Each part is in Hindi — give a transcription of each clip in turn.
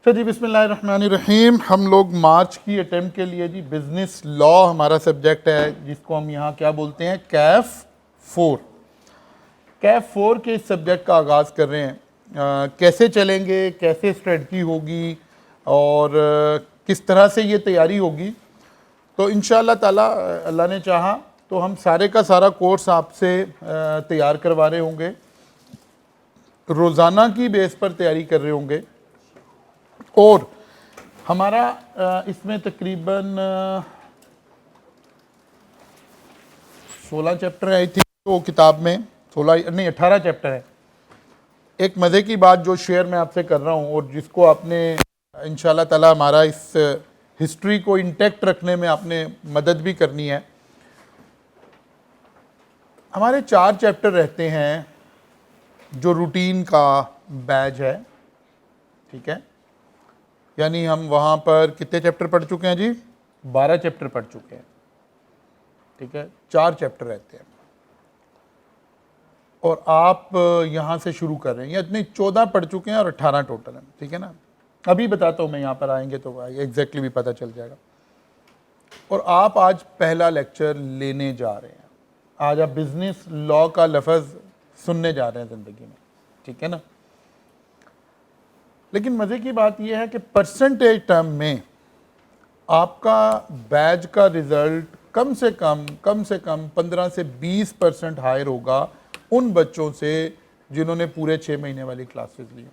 तो जी बिस्मिल्लाहिर्रहमानिर्रहीम। हम लोग मार्च की अटेम्प्ट के लिए जी बिज़नेस लॉ हमारा सब्जेक्ट है, जिसको हम यहाँ क्या बोलते हैं, कैफ 4 के इस सब्जेक्ट का आगाज़ कर रहे हैं। कैसे चलेंगे, कैसे स्ट्रेटजी होगी और किस तरह से ये तैयारी होगी। तो इंशाअल्लाह ताला अल्लाह ने चाहा तो हम सारे का सारा कोर्स आपसे तैयार करवा रहे होंगे, रोज़ाना की बेस पर तैयारी कर रहे होंगे। और हमारा इसमें तकरीबन 16 चैप्टर है आई थिंक, तो किताब में 16 नहीं 18 चैप्टर है। एक मज़े की बात जो शेयर मैं आपसे कर रहा हूँ और जिसको आपने इंशाल्लाह ताला हमारा इस हिस्ट्री को इंटैक्ट रखने में आपने मदद भी करनी है। हमारे 4 चैप्टर रहते हैं जो रूटीन का बैच है, ठीक है। यानी हम वहाँ पर कितने चैप्टर पढ़ चुके हैं जी? 12 चैप्टर पढ़ चुके हैं, ठीक है। 4 चैप्टर रहते हैं और आप यहाँ से शुरू कर रहे हैं, या इतने 14 पढ़ चुके हैं और 18 टोटल हैं, ठीक है ना। अभी बताता हूँ मैं, यहाँ पर आएंगे तो एग्जैक्टली भी पता चल जाएगा। और आप आज पहला लेक्चर लेने जा रहे हैं। आज आप बिजनेस लॉ का लफ्ज़ सुनने जा रहे हैं ज़िंदगी में, ठीक है ना। लेकिन मज़े की बात यह है कि परसेंटेज टर्म में आपका बैच का रिज़ल्ट कम से कम 15 से 20% हायर होगा उन बच्चों से जिन्होंने पूरे 6 महीने वाली क्लासेस ली।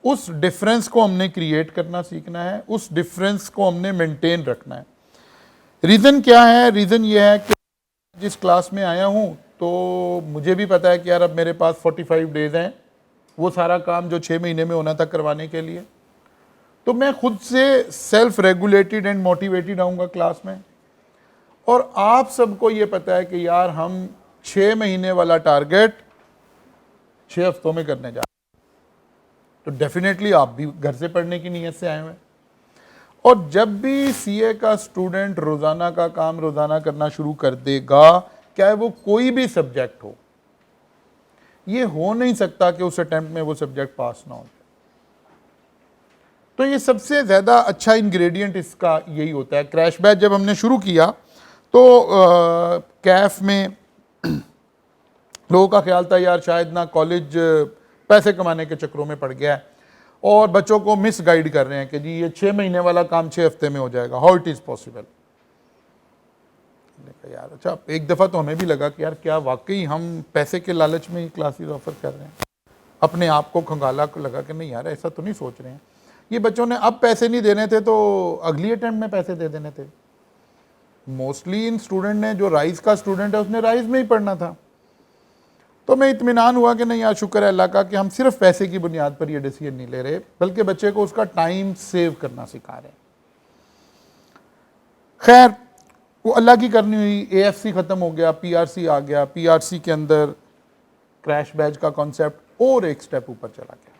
उस डिफरेंस को हमने क्रिएट करना सीखना है, उस डिफरेंस को हमने मेंटेन रखना है। रीज़न क्या है? रीज़न ये है कि जिस क्लास में आया हूँ तो मुझे भी पता है कि यार अब मेरे पास 45 डेज़ हैं वो सारा काम जो 6 महीने में होना था करवाने के लिए। तो मैं खुद से सेल्फ रेगुलेटेड एंड मोटिवेटेड आऊँगा क्लास में। और आप सबको ये पता है कि यार हम 6 महीने वाला टारगेट 6 हफ्तों में करने जा रहे हैं। तो डेफिनेटली आप भी घर से पढ़ने की नीयत से आए हुए हैं। और जब भी सीए का स्टूडेंट रोज़ाना का काम रोज़ाना करना शुरू कर देगा, चाहे वो कोई भी सब्जेक्ट हो, ये हो नहीं सकता कि उस अटेम्प्ट में वो सब्जेक्ट पास ना हो। तो ये सबसे ज़्यादा अच्छा इंग्रेडिएंट इसका यही होता है। क्रैश बैच जब हमने शुरू किया तो कैफ में लोगों का ख्याल था यार शायद ना कॉलेज पैसे कमाने के चक्रों में पड़ गया है और बच्चों को मिस गाइड कर रहे हैं कि जी ये 6 महीने वाला काम 6 हफ्ते में हो जाएगा, हाउ इट इज़ पॉसिबल। यार अच्छा, एक दफ़ा तो हमें भी लगा कि यार क्या वाकई हम पैसे के लालच में ही क्लासेस ऑफर कर रहे हैं। अपने आप को खंगाला को लगा कि नहीं यार ऐसा तो नहीं सोच रहे हैं। ये बच्चों ने अब पैसे नहीं देने थे तो अगली अटेम्प्ट में पैसे दे देने थे। मोस्टली इन स्टूडेंट ने, जो राइज का स्टूडेंट है उसने राइज में ही पढ़ना था। तो मैं इत्मीनान हुआ कि नहीं यार शुक्र है अल्लाह का कि हम सिर्फ पैसे की बुनियाद पर ये डिसीजन नहीं ले रहे, बल्कि बच्चे को उसका टाइम सेव करना सिखा रहे हैं। खैर वो अल्लाह की करनी हुई, एएफसी ख़त्म हो गया, पीआरसी आ गया। पीआरसी के अंदर क्रैश बैच का कॉन्सेप्ट और एक स्टेप ऊपर चला गया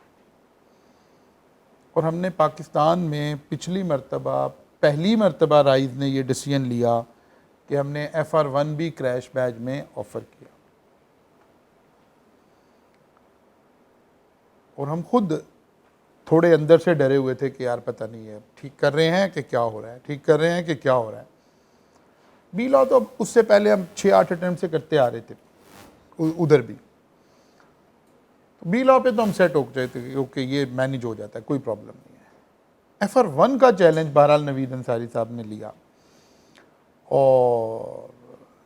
और हमने पाकिस्तान में पिछली मरतबा, पहली मरतबा राइज ने ये डिसीजन लिया कि हमने FR1 भी क्रैश बैच में ऑफ़र किया। और हम खुद थोड़े अंदर से डरे हुए थे कि यार पता नहीं है ठीक कर रहे हैं कि क्या हो रहा है, ठीक कर रहे हैं कि क्या हो रहा है। बी लॉ तो उससे पहले हम 6-8 अटेम्प्ट से करते आ रहे थे उधर भी। तो बी लॉ पे तो हम सेट हो गए थे, ओके ये मैनेज हो जाता है, कोई प्रॉब्लम नहीं है। FR1 का चैलेंज बहरहाल नवीद अंसारी साहब ने लिया और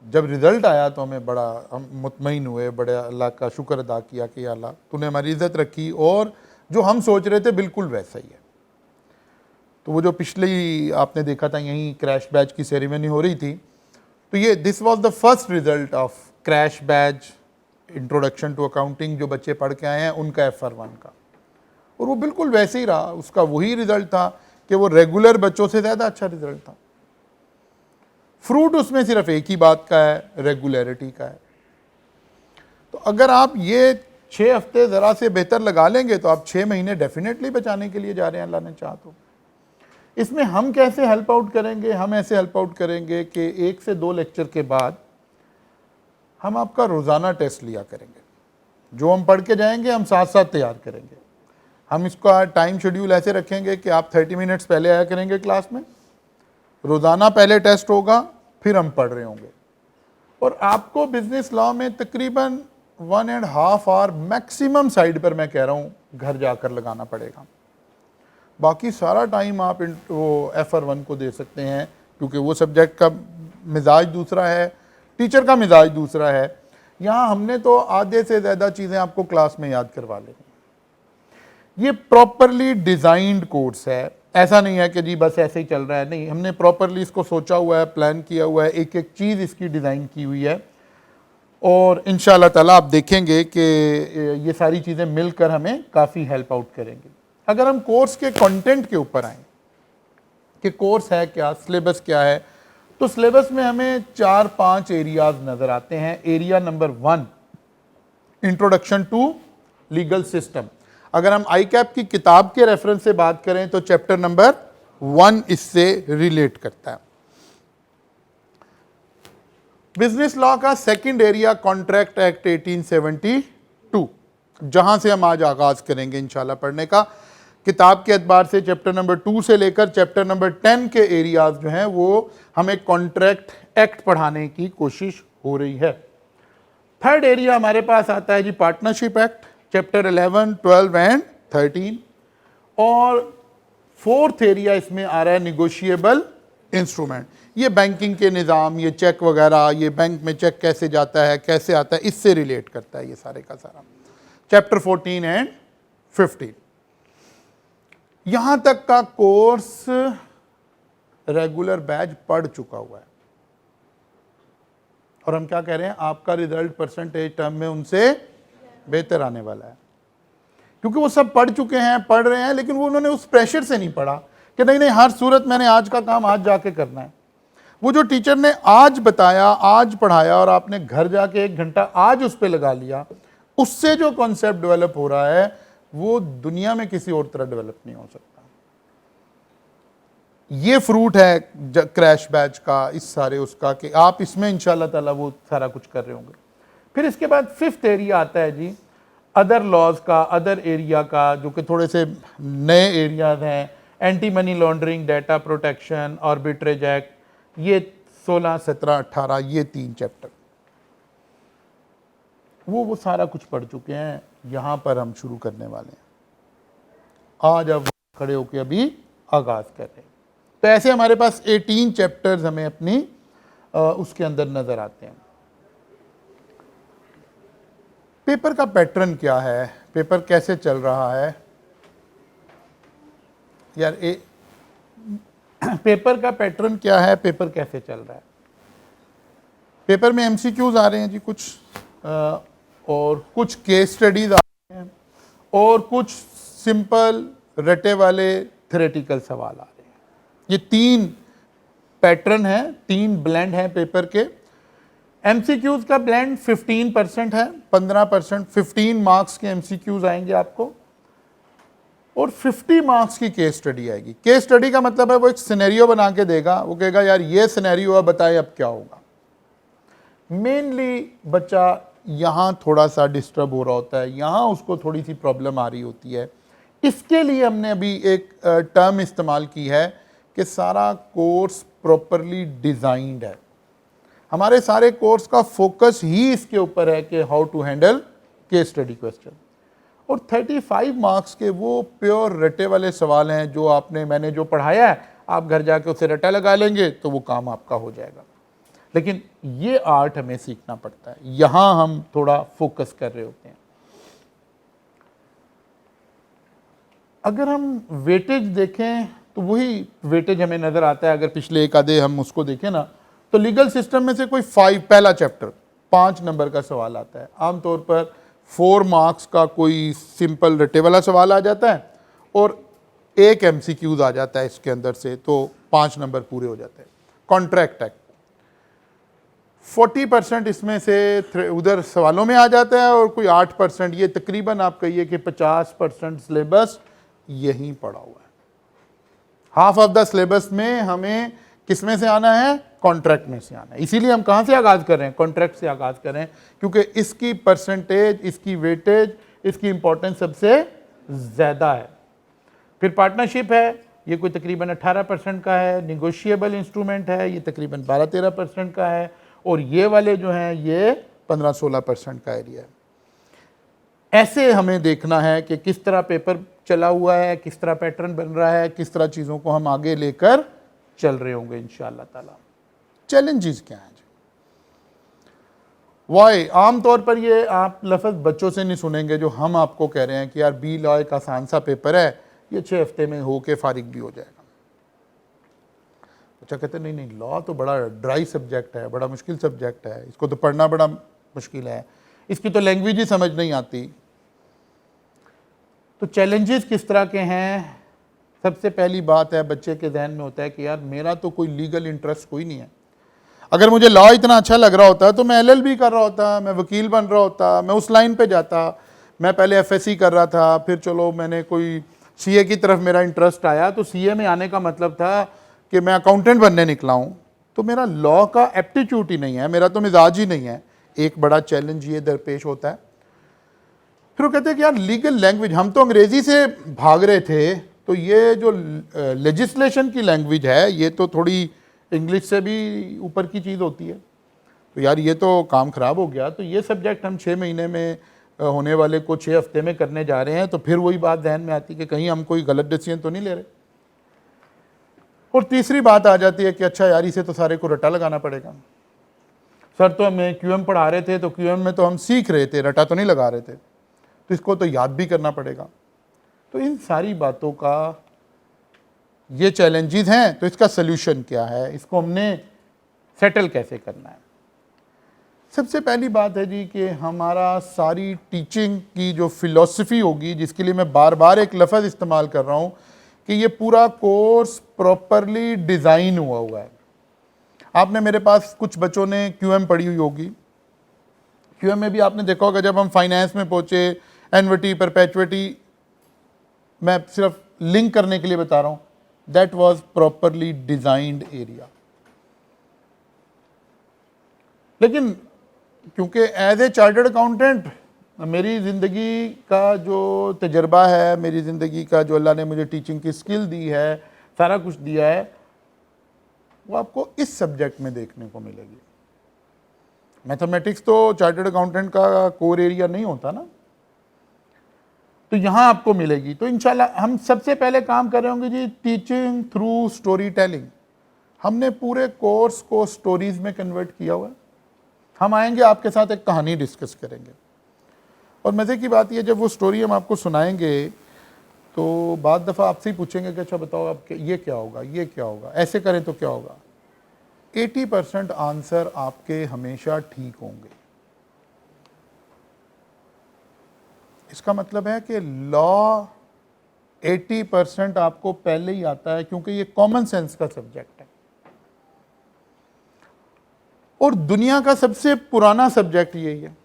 जब रिज़ल्ट आया तो हमें बड़ा, हम मुतमईन हुए, बड़े अल्लाह का शुक्र अदा किया कि अल्लाह तूने हमारी इज़्ज़त रखी और जो हम सोच रहे थे बिल्कुल वैसा ही है। तो वो जो पिछली आपने देखा था यहीं क्रैश बैच की सेरेमनी हो रही थी, तो ये this was the first result of crash batch introduction to accounting, जो बच्चे पढ़ के आए हैं उनका FR1 का, और वो बिल्कुल वैसे ही रहा। उसका वही रिज़ल्ट था कि वो रेगुलर बच्चों से ज़्यादा अच्छा रिज़ल्ट था। फ्रूट उसमें सिर्फ एक ही बात का है, रेगुलरिटी का है। तो अगर आप ये 6 हफ्ते ज़रा से बेहतर लगा लेंगे तो आप 6 महीने डेफिनेटली बचाने के लिए जा रहे हैं अल्लाह ने चाहा तो। इसमें हम कैसे हेल्प आउट करेंगे? हम ऐसे हेल्प आउट करेंगे कि 1 से 2 लेक्चर के बाद हम आपका रोज़ाना टेस्ट लिया करेंगे। जो हम पढ़ के जाएंगे हम साथ साथ तैयार करेंगे। हम इसका टाइम शेड्यूल ऐसे रखेंगे कि आप 30 मिनट्स पहले आया करेंगे क्लास में, रोज़ाना पहले टेस्ट होगा, फिर हम पढ़ रहे होंगे। और आपको बिजनेस लॉ में तकरीबन 1.5 आवर मैक्सिमम साइड पर, मैं कह रहा हूँ, घर जाकर लगाना पड़ेगा। बाकी सारा टाइम आप वो FR1 को दे सकते हैं, क्योंकि वो सब्जेक्ट का मिजाज दूसरा है, टीचर का मिजाज दूसरा है। यहाँ हमने तो आधे से ज़्यादा चीज़ें आपको क्लास में याद करवा लेनी। ये प्रॉपरली डिज़ाइंड कोर्स है, ऐसा नहीं है कि जी बस ऐसे ही चल रहा है, नहीं, हमने प्रॉपरली इसको सोचा हुआ है, प्लान किया हुआ है, एक एक चीज़ इसकी डिज़ाइन की हुई है। और इंशाअल्लाह ताला आप देखेंगे कि ये सारी चीज़ें मिलकर हमें काफ़ी हेल्प आउट करेंगी। अगर हम कोर्स के कंटेंट के ऊपर आएँ कि कोर्स है क्या, सिलेबस क्या है, तो सिलेबस में हमें 4-5 एरियाज नज़र आते हैं। Area number 1, introduction to legal system. अगर हम ICAP की किताब के रेफरेंस से बात करें तो चैप्टर नंबर 1 इससे रिलेट करता है। बिजनेस लॉ का सेकंड एरिया कॉन्ट्रैक्ट एक्ट 1872, जहां से हम आज आगाज करेंगे इंशाल्लाह पढ़ने का। किताब के एतबार से चैप्टर नंबर 2 से लेकर चैप्टर नंबर 10 के एरियाज जो हैं वो हमें कॉन्ट्रैक्ट एक्ट पढ़ाने की कोशिश हो रही है। थर्ड एरिया हमारे पास आता है जी पार्टनरशिप एक्ट, चैप्टर 11, 12 एंड 13। और फोर्थ एरिया इसमें आ रहा है निगोशिएबल इंस्ट्रूमेंट। ये बैंकिंग के निज़ाम, ये चेक वगैरह, ये बैंक में चेक कैसे जाता है, कैसे आता है, इससे रिलेट करता है ये सारे का सारा, चैप्टर 14 एंड 15। यहां तक का कोर्स रेगुलर बैच पढ़ चुका हुआ है, और हम क्या कह रहे हैं, आपका रिजल्ट परसेंटेज टर्म में उनसे बेहतर आने वाला है, क्योंकि वो सब पढ़ चुके हैं, पढ़ रहे हैं, लेकिन वो उन्होंने उस प्रेशर से नहीं पढ़ा कि नहीं नहीं हर सूरत मैंने आज का काम आज जाके करना है। वो जो टीचर ने आज बताया, आज पढ़ाया, और आपने घर जाके 1 घंटा आज उस पर लगा लिया, उससे जो कॉन्सेप्ट डेवलप हो रहा है वो दुनिया में किसी और तरह डेवलप नहीं हो सकता। ये फ्रूट है क्रैश बैच का, इस सारे उसका, कि आप इसमें इंशाल्लाह ताला वो सारा कुछ कर रहे होंगे। फिर इसके बाद फिफ्थ एरिया आता है जी अदर लॉज का, अदर एरिया का, जो कि थोड़े से नए एरियाज हैं। Anti money laundering, data protection, arbitrage act, ये 16, 17, 18, ये 3 चैप्टर वो सारा कुछ पढ़ चुके हैं। यहां पर हम शुरू करने वाले हैं। आज अब खड़े होकर अभी आगाज कर रहे हैं। तो ऐसे हमारे पास 18 चैप्टर्स हमें अपनी उसके अंदर नजर आते हैं। पेपर का पैटर्न क्या है, पेपर कैसे चल रहा है यार, पेपर का पैटर्न क्या है, पेपर कैसे चल रहा है। पेपर में MCQs आ रहे हैं जी कुछ, और कुछ केस स्टडीज आ रहे हैं, और कुछ सिंपल रटे वाले थ्योरेटिकल सवाल आ रहे हैं। ये 3 पैटर्न है, 3 ब्लेंड हैं पेपर के। MCQs का ब्लेंड 15% है, 15%, 15 मार्क्स के MCQs आएंगे आपको, और 50 मार्क्स की केस स्टडी आएगी। केस स्टडी का मतलब है वो एक सिनेरियो बना के देगा, वो कहेगा यार ये सिनेरियो है, बताए अब क्या होगा। मेनली बच्चा यहाँ थोड़ा सा डिस्टर्ब हो रहा होता है, यहाँ उसको थोड़ी सी प्रॉब्लम आ रही होती है। इसके लिए हमने अभी एक टर्म इस्तेमाल की है कि सारा कोर्स प्रॉपरली डिज़ाइंड है। हमारे सारे कोर्स का फोकस ही इसके ऊपर है कि how to handle case study question. और 35 मार्क्स के वो प्योर रटे वाले सवाल हैं, जो मैंने जो पढ़ाया है आप घर जाके उसे रटा लगा लेंगे तो वो काम आपका हो जाएगा। लेकिन ये आर्ट हमें सीखना पड़ता है, यहां हम थोड़ा फोकस कर रहे होते हैं। अगर हम वेटेज देखें तो वही वेटेज हमें नजर आता है। अगर पिछले एक आधे हम उसको देखें ना, तो लीगल सिस्टम में से कोई 5, पहला चैप्टर 5 नंबर का सवाल आता है। आमतौर पर 4 मार्क्स का कोई सिंपल रटे वाला सवाल आ जाता है, और 1 MCQs आ जाता है इसके अंदर से, तो 5 नंबर पूरे हो जाते हैं। कॉन्ट्रैक्ट एक्ट 40% इसमें से उधर सवालों में आ जाता है, और कोई 8%, ये तकरीबन आप कहिए कि 50% सिलेबस यहीं पड़ा हुआ है। हाफ ऑफ द सिलेबस में हमें किसमें से आना है, कॉन्ट्रैक्ट में से आना है। इसीलिए हम कहां से आगाज कर रहे हैं, कॉन्ट्रैक्ट से आगाज कर रहे हैं, क्योंकि इसकी परसेंटेज, इसकी वेटेज, इसकी इंपॉर्टेंस सबसे ज़्यादा है। फिर पार्टनरशिप है, ये कोई तकरीबन 18% का है। निगोशिएबल इंस्ट्रूमेंट है, ये तकरीबन 12-13% का है। और ये वाले जो हैं ये 15-16% का एरिया है। ऐसे हमें देखना है कि किस तरह पेपर चला हुआ है, किस तरह पैटर्न बन रहा है, किस तरह चीज़ों को हम आगे लेकर चल रहे होंगे इंशाअल्लाह ताला। चैलेंजेस क्या हैं जी? वाई आमतौर पर ये आप लफ्ज़ बच्चों से नहीं सुनेंगे जो हम आपको कह रहे हैं कि यार बी लॉ एक आसान सा पेपर है, ये 6 हफ्ते में होके फारिग भी हो जाएगा। बच्चा कहते नहीं नहीं, लॉ तो बड़ा ड्राई सब्जेक्ट है, बड़ा मुश्किल सब्जेक्ट है, इसको तो पढ़ना बड़ा मुश्किल है, इसकी तो लैंग्वेज ही समझ नहीं आती। तो चैलेंजेस किस तरह के हैं? सबसे पहली बात है, बच्चे के जहन में होता है कि यार मेरा तो कोई लीगल इंटरेस्ट कोई नहीं है। अगर मुझे लॉ इतना अच्छा लग रहा होता तो मैं LLB कर रहा होता, मैं वकील बन रहा होता, मैं उस लाइन पे जाता। मैं पहले FSC कर रहा था, फिर चलो मैंने कोई CA की तरफ मेरा इंटरेस्ट आया, तो CA में आने का मतलब था कि मैं अकाउंटेंट बनने निकला हूँ। तो मेरा लॉ का एप्टीट्यूड ही नहीं है, मेरा तो मिजाज ही नहीं है। एक बड़ा चैलेंज ये दरपेश होता है। फिर वो कहते हैं कि यार लीगल लैंग्वेज, हम तो अंग्रेज़ी से भाग रहे थे, तो ये जो लेजिस्लेशन की लैंग्वेज है ये तो थोड़ी इंग्लिश से भी ऊपर की चीज़ होती है, तो यार ये तो काम ख़राब हो गया। तो ये सब्जेक्ट हम 6 महीने में होने वाले को 6 हफ्ते में करने जा रहे हैं। तो फिर वही बात जहन में आती कि कहीं हम कोई गलत डिसीजन तो नहीं ले रहे। और तीसरी बात आ जाती है कि अच्छा यार इसे तो सारे को रटा लगाना पड़ेगा। सर तो हमें QM पढ़ा रहे थे, तो QM में तो हम सीख रहे थे, रटा तो नहीं लगा रहे थे, तो इसको तो याद भी करना पड़ेगा। तो इन सारी बातों का ये चैलेंजेस हैं, तो इसका सल्यूशन क्या है, इसको हमने सेटल कैसे करना है? सबसे पहली बात है जी कि हमारा सारी टीचिंग की जो फिलॉसफी होगी, जिसके लिए मैं बार बार एक लफ्ज़ इस्तेमाल कर रहा हूँ कि ये पूरा कोर्स प्रॉपरली डिज़ाइन हुआ है। आपने मेरे पास कुछ बच्चों ने QM पढ़ी हुई होगी। QM में भी आपने देखा होगा, जब हम फाइनेंस में पहुँचे, एन्युटी, परपेचुइटी, मैं सिर्फ लिंक करने के लिए बता रहा हूँ, that was properly designed area. लेकिन क्योंकि एज ए चार्टर्ड अकाउंटेंट मेरी ज़िंदगी का जो तजर्बा है, मेरी ज़िंदगी का जो अल्लाह ने मुझे टीचिंग की स्किल दी है, सारा कुछ दिया है, वो आपको इस सब्जेक्ट में देखने को मिलेगी। मैथमेटिक्स तो चार्टर्ड अकाउंटेंट का कोर एरिया नहीं होता ना, तो यहाँ आपको मिलेगी। तो इंशाल्लाह हम सबसे पहले काम कर रहे होंगे जी टीचिंग थ्रू स्टोरी टेलिंग। हमने पूरे कोर्स को स्टोरीज़ में कन्वर्ट किया हुआ है। हम आएंगे आपके साथ एक कहानी डिस्कस करेंगे, और मज़े की बात यह, जब वो स्टोरी हम आपको सुनाएंगे तो बाद दफ़ा आपसे ही पूछेंगे कि अच्छा बताओ आप ये क्या होगा, ये क्या होगा, ऐसे करें तो क्या होगा। 80% आंसर आपके हमेशा ठीक होंगे। इसका मतलब है कि लॉ 80% आपको पहले ही आता है, क्योंकि ये कॉमन सेंस का सब्जेक्ट है और दुनिया का सबसे पुराना सब्जेक्ट यही है।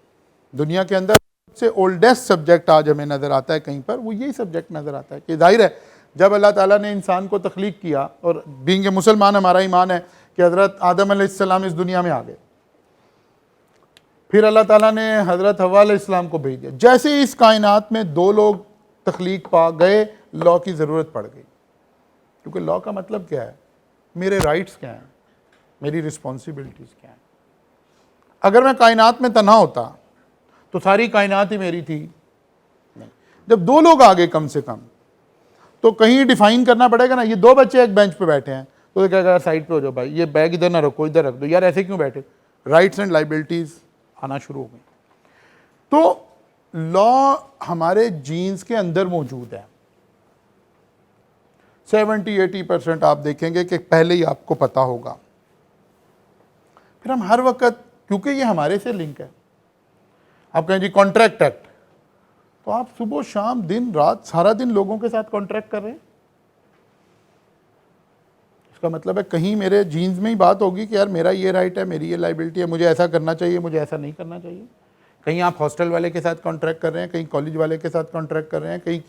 दुनिया के अंदर सबसे ओल्डेस्ट सब्जेक्ट आज हमें नज़र आता है कहीं पर, वो यही सब्जेक्ट नज़र आता है कि जाहिर है जब अल्लाह ताला ने इंसान को तख्लीक किया, और बीइंग ए मुसलमान हमारा ईमान है कि हज़रत आदम अलैहिस्सलाम इस दुनिया में आ गए, फिर अल्लाह ताला ने हज़रत हव्वा अलैहिस्सलाम को भेज दिया। जैसे इस कायनात में 2 लोग तख्लीक पा गए, लॉ की ज़रूरत पड़ गई, क्योंकि लॉ का मतलब क्या है, मेरे राइट्स क्या हैं, मेरी रिस्पॉन्सिबिलिटीज़ क्या हैं। अगर मैं कायनात में तन्हा होता तो सारी कायनात ही मेरी थी, नहीं। जब 2 लोग आ गए कम से कम, तो कहीं डिफाइन करना पड़ेगा ना। ये 2 बच्चे एक बेंच पे बैठे हैं, तो क्या कहेगा साइड पे हो जाओ भाई, ये बैग इधर ना रखो, इधर रख दो, यार ऐसे क्यों बैठे। राइट्स एंड लाइबिलिटीज़ आना शुरू हो गई। तो लॉ हमारे जीन्स के अंदर मौजूद है। 70-80% आप देखेंगे कि पहले ही आपको पता होगा। फिर हम हर वक्त, क्योंकि ये हमारे से लिंक है, आप कहें जी कॉन्ट्रैक्ट एक्ट, तो आप सुबह शाम दिन रात सारा दिन लोगों के साथ कॉन्ट्रैक्ट कर रहे हैं। इसका मतलब है कहीं मेरे जीन्स में ही बात होगी कि यार मेरा ये राइट है, मेरी ये लाइबिलिटी है, मुझे ऐसा करना चाहिए, मुझे ऐसा नहीं करना चाहिए। कहीं आप हॉस्टल वाले के साथ कॉन्ट्रैक्ट कर रहे हैं, कहीं कॉलेज वाले के साथ कॉन्ट्रैक्ट कर रहे हैं, कहीं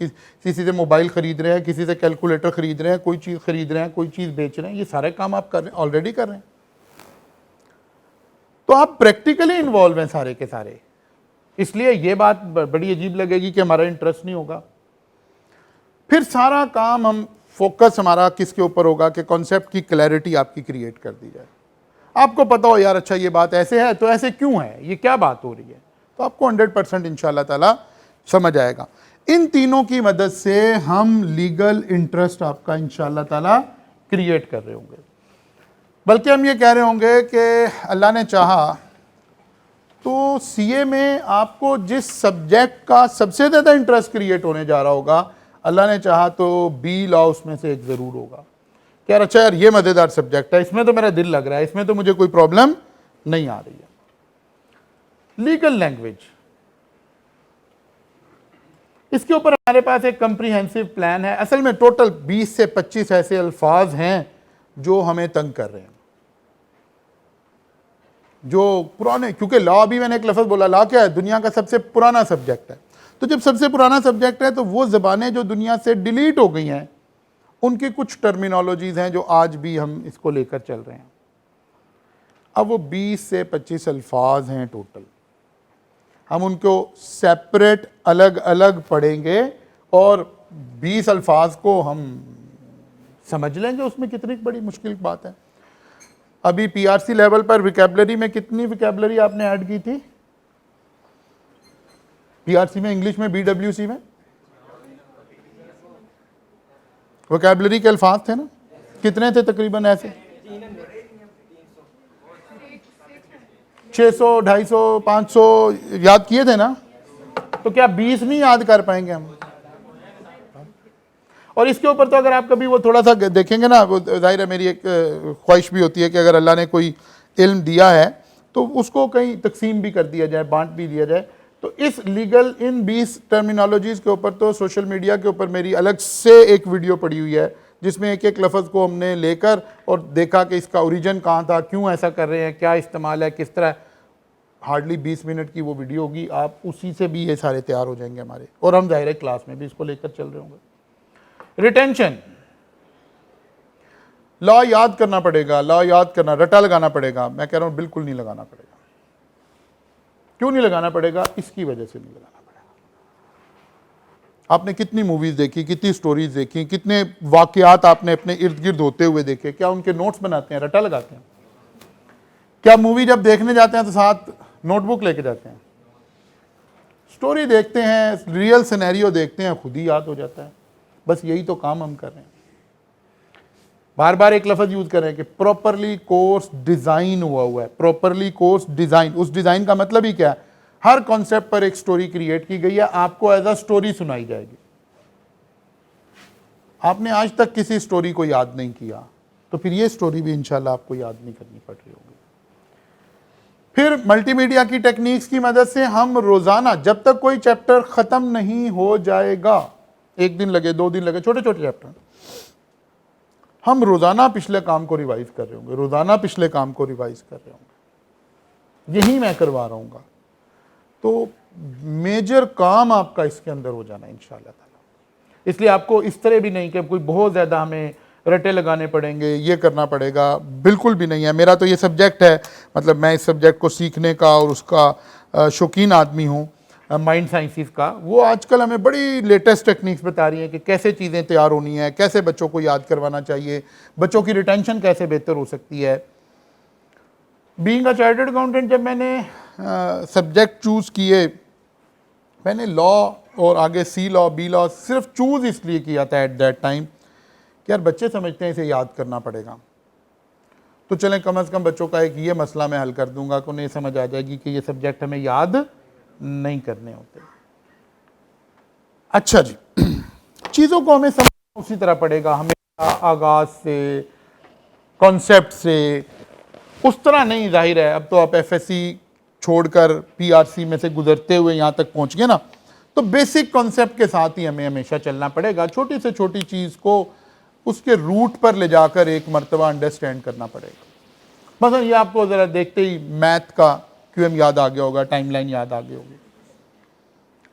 किसी से मोबाइल खरीद रहे हैं, किसी से कैलकुलेटर खरीद रहे हैं, कोई चीज़ खरीद रहे हैं, कोई चीज़ बेच रहे हैं, ये सारे काम आप कर रहे हैं, ऑलरेडी कर रहे हैं। तो आप प्रैक्टिकली इन्वॉल्व हैं सारे के सारे। इसलिए ये बात बड़ी अजीब लगेगी कि हमारा इंटरेस्ट नहीं होगा। फिर सारा काम हम फोकस हमारा किसके ऊपर होगा कि कॉन्सेप्ट की क्लैरिटी आपकी क्रिएट कर दी जाए। आपको पता हो यार अच्छा ये बात ऐसे है तो ऐसे क्यों है, ये क्या बात हो रही है, तो आपको 100% इंशाल्लाह ताला समझ आएगा। इन तीनों की मदद से हम लीगल इंटरेस्ट आपका इंशाल्लाह ताला क्रिएट कर रहे होंगे। बल्कि हम ये कह रहे होंगे कि अल्लाह ने चाहा तो सीए में आपको जिस सब्जेक्ट का सबसे ज़्यादा इंटरेस्ट क्रिएट होने जा रहा होगा, अल्लाह ने चाहा तो बी लॉ उसमें से एक ज़रूर होगा कि यार अच्छा यार ये मज़ेदार सब्जेक्ट है, इसमें तो मेरा दिल लग रहा है, इसमें तो मुझे कोई प्रॉब्लम नहीं आ रही है। लीगल लैंग्वेज, इसके ऊपर हमारे पास एक कंप्रीहेंसिव प्लान है। असल में टोटल 20 से 25 ऐसे अल्फाज हैं जो हमें तंग कर रहे हैं, जो पुराने, क्योंकि लॉ भी मैंने एक लफ्ज़ बोला, लॉ क्या है, दुनिया का सबसे पुराना सब्जेक्ट है। तो जब सबसे पुराना सब्जेक्ट है तो वो ज़बानें जो दुनिया से डिलीट हो गई हैं उनकी कुछ टर्मिनोलॉजीज़ हैं जो आज भी हम इसको लेकर चल रहे हैं। अब वो 20 से 25 अल्फाज हैं टोटल, हम उनको सेपरेट अलग अलग पढ़ेंगे और 20 अल्फाज को हम समझ लेंगे उसमें कितनी बड़ी मुश्किल बात है। अभी पीआरसी लेवल पर विकेबलरी में कितनी विकेबलरी आपने ऐड की थी? पीआरसी में, इंग्लिश में, बीडब्ल्यूसी में वोकैबुलरी के अल्फाज थे ना, कितने थे तकरीबन? ऐसे 600, 250, 500 याद किए थे ना। तो क्या 20 नहीं याद कर पाएंगे हम? और इसके ऊपर तो अगर आप कभी वो थोड़ा सा देखेंगे ना, वो जाहिर है मेरी एक ख्वाहिश भी होती है कि अगर अल्लाह ने कोई इल्म दिया है तो उसको कहीं तकसीम भी कर दिया जाए, बांट भी दिया जाए। तो इस लीगल इन 20 टर्मिनोलॉजीज़ के ऊपर तो सोशल मीडिया के ऊपर मेरी अलग से एक वीडियो पड़ी हुई है जिसमें एक एक लफ्ज़ को हमने लेकर और देखा कि इसका ओरिजिन कहाँ था, क्यों ऐसा कर रहे हैं, क्या इस्तेमाल है, किस तरह। हार्डली 20 मिनट की वो वीडियो होगी, आप उसी से भी ये सारे तैयार हो जाएंगे हमारे, और हम ज़ाहिर है क्लास में भी इसको लेकर चल रहे होंगे। रिटेंशन, लॉ याद करना पड़ेगा, लॉ याद करना, रटा लगाना पड़ेगा। मैं कह रहा हूँ बिल्कुल नहीं लगाना पड़ेगा। क्यों नहीं लगाना पड़ेगा? इसकी वजह से नहीं लगाना पड़ेगा। आपने कितनी मूवीज़ देखी, कितनी स्टोरीज देखी, कितने वाक़यात आपने अपने इर्द गिर्द होते हुए देखे, क्या उनके नोट्स बनाते हैं, रटा लगाते हैं? क्या मूवी जब देखने जाते हैं तो साथ नोटबुक लेके जाते हैं? स्टोरी देखते हैं, रियल सिनेरियो देखते हैं, खुद ही याद हो जाता है। बस यही तो काम हम कर रहे हैं। बार बार एक लफ्ज़ यूज़ कर रहे हैं कि प्रॉपरली कोर्स डिज़ाइन हुआ है। प्रॉपरली कोर्स डिज़ाइन, उस डिज़ाइन का मतलब ही क्या है? हर कॉन्सेप्ट पर एक स्टोरी क्रिएट की गई है, आपको एज अ स्टोरी सुनाई जाएगी। आपने आज तक किसी स्टोरी को याद नहीं किया तो फिर ये स्टोरी भी इंशाल्लाह आपको याद नहीं करनी पड़ रही होगी। फिर मल्टीमीडिया की टेक्निक्स की मदद से हम रोज़ाना, जब तक कोई चैप्टर ख़त्म नहीं हो जाएगा, 1 दिन लगे, 2 दिन लगे, छोटे छोटे चैप्टर, हम रोज़ाना पिछले काम को रिवाइज कर रहे होंगे, रोज़ाना पिछले काम को रिवाइज कर रहे होंगे। यही मैं करवा रहा हूँ। तो मेजर काम आपका इसके अंदर हो जाना इंशाल्लाह ताला। इसलिए आपको इस तरह भी नहीं कि कोई बहुत ज़्यादा हमें रटे लगाने पड़ेंगे, ये करना पड़ेगा, बिल्कुल भी नहीं है। मेरा तो ये सब्जेक्ट है, मतलब मैं इस सब्जेक्ट को सीखने का और उसका शौकीन आदमी हूँ, माइंड साइंसिस का। वो आजकल हमें बड़ी लेटेस्ट टेक्निक्स बता रही हैं कि कैसे चीज़ें तैयार होनी है, कैसे बच्चों को याद करवाना चाहिए, बच्चों की रिटेंशन कैसे बेहतर हो सकती है। बीइंग अ चार्टर्ड अकाउंटेंट, जब मैंने सब्जेक्ट चूज़ किए, मैंने लॉ और आगे सी लॉ, बी लॉ सिर्फ चूज़ इसलिए किया था एट दैट टाइम कि यार बच्चे समझते हैं इसे याद करना पड़ेगा, तो चलें कम से कम बच्चों का एक ये मसला मैं हल कर दूंगा कि उन्हें समझ आ जाएगी कि ये सब्जेक्ट हमें याद नहीं करने होते। अच्छा जी, चीज़ों को हमें समझना उसी तरह पड़ेगा, हमें आगाज से, कॉन्सेप्ट से, उस तरह नहीं। जाहिर है अब तो आप एफएससी छोड़कर पीआरसी में से गुजरते हुए यहाँ तक पहुँच गए ना, तो बेसिक कॉन्सेप्ट के साथ ही हमें हमेशा चलना पड़ेगा। छोटी से छोटी चीज़ को उसके रूट पर ले जाकर एक मर्तबा अंडरस्टैंड करना पड़ेगा। मतलब ये आपको ज़रा देखते ही मैथ का क्यूएम याद आ गया होगा, टाइमलाइन याद आ गई होगी।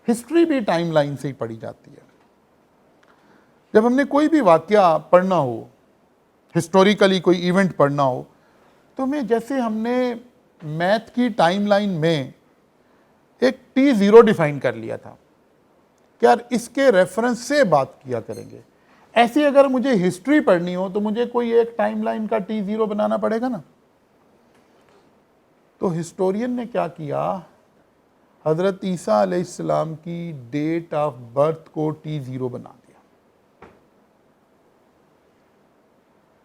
हिस्ट्री भी टाइमलाइन से ही पढ़ी जाती है। जब हमने कोई भी वाकया पढ़ना हो, हिस्टोरिकली कोई इवेंट पढ़ना हो, तो मैं जैसे हमने मैथ की टाइमलाइन में एक T0 डिफाइन कर लिया था कि यार इसके रेफरेंस से बात किया करेंगे। ऐसी अगर मुझे हिस्ट्री पढ़नी हो तो मुझे कोई एक टाइमलाइन का T0 बनाना पड़ेगा ना। तो हिस्टोरियन ने क्या किया, हजरत ईसा अलैहिस्सलाम की डेट ऑफ बर्थ को T0 बना दिया।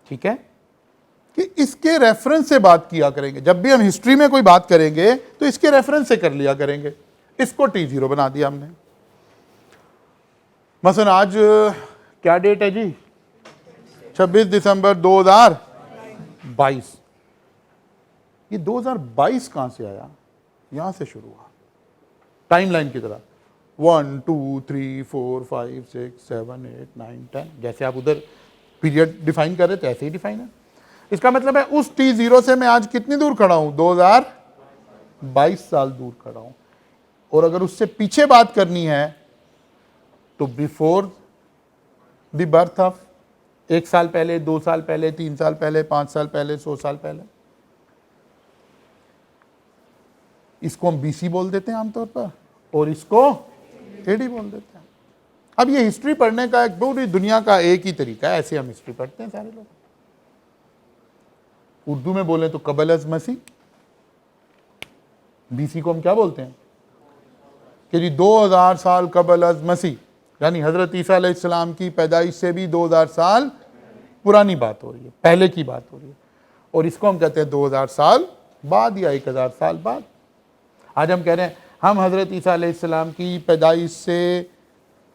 ठीक है, कि इसके रेफरेंस से बात किया करेंगे। जब भी हम हिस्ट्री में कोई बात करेंगे तो इसके रेफरेंस से कर लिया करेंगे। इसको T0 बना दिया हमने। मसलन आज क्या डेट है जी, 26 दिसंबर 2022। ये 2022 कहां से आया, यहां से शुरू हुआ टाइमलाइन की तरह 1 2 3 4 5 6 7 8 9 10, जैसे आप उधर पीरियड डिफाइन कर रहे थे ऐसे ही डिफाइन है। इसका मतलब है उस T0 से मैं आज कितनी दूर खड़ा हूं, 2022 साल दूर खड़ा हूं। और अगर उससे पीछे बात करनी है तो बिफोर द बर्थ ऑफ, 1 साल पहले, 2 साल पहले, 3 साल पहले, 5 साल पहले, 100 साल पहले। इसको हम BC बोल देते हैं आमतौर पर, और इसको AD बोल देते हैं। अब ये हिस्ट्री पढ़ने का एक पूरी दुनिया का एक ही तरीका है, ऐसे हम हिस्ट्री पढ़ते हैं सारे लोग। उर्दू में बोले तो कबल अज मसीह, BC को हम क्या बोलते हैं कि जी 2000 साल कबल अज मसीह, यानी हजरत ईसा अलैहिस्सलाम की पैदाइश से भी 2000 साल पुरानी बात हो रही है, पहले की बात हो रही है। और इसको हम कहते हैं 2000 साल बाद या 1000 साल बाद। आज हम कह रहे हैं हम हजरत ईसा अलैहिस्सलाम की पैदाइश से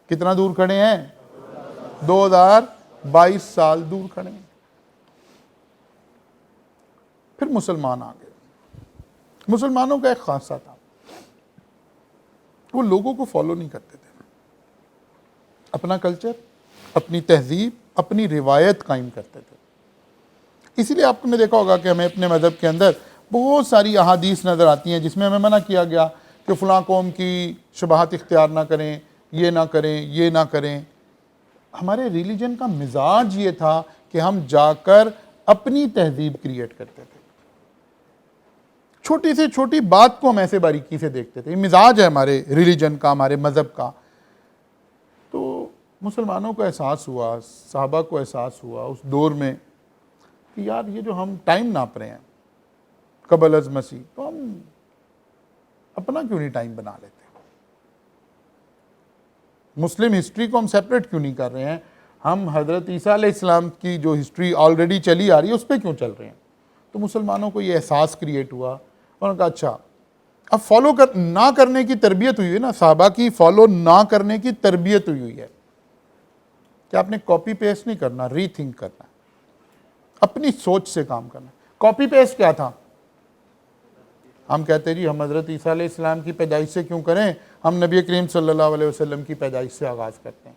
कितना दूर खड़े हैं, 2022 साल दूर खड़े हैं। फिर मुसलमान आ गए। मुसलमानों का एक खासा था, वो लोगों को फॉलो नहीं करते थे, अपना कल्चर, अपनी तहजीब, अपनी रिवायत कायम करते थे। इसीलिए आपने देखा होगा कि हमें अपने मज़हब के अंदर बहुत सारी अहादीस नज़र आती हैं जिसमें हमें मना किया गया कि फ़लाँ कौम की शबाहत इख्तियार ना करें, ये ना करें, ये ना करें। हमारे रिलीजन का मिजाज ये था कि हम जाकर अपनी तहजीब क्रिएट करते थे। छोटी से छोटी बात को हम ऐसे बारीकी से देखते थे। मिजाज है हमारे रिलीजन का, हमारे मज़हब का। तो मुसलमानों को एहसास हुआ, सहाबा को एहसास हुआ उस दौर में कि यार ये जो हम टाइम नाप रहे हैं कबल अज मसीह, तो हम अपना क्यों नहीं टाइम बना लेते, मुस्लिम हिस्ट्री को हम सेपरेट क्यों नहीं कर रहे हैं, हम हज़रत ईसा अलैहिस्सलाम की जो हिस्ट्री ऑलरेडी चली आ रही है उस पर क्यों चल रहे हैं। तो मुसलमानों को ये एहसास क्रिएट हुआ। उन्होंने कहा अच्छा अब फॉलो ना करने की तरबियत हुई है ना, साहबा की फॉलो ना करने की तरबियत हुई है कि आपने कॉपी पेस्ट नहीं करना, रीथिंक करना, अपनी सोच से काम करना। कॉपी पेस्ट क्या था, हम कहते जी हम हज़रत ईसा अलैहिस्सलाम की पैदाइश से क्यों करें, हम नबी करीम सल्लल्लाहु अलैहि वसल्लम की पैदाइश से आगाज़ करते हैं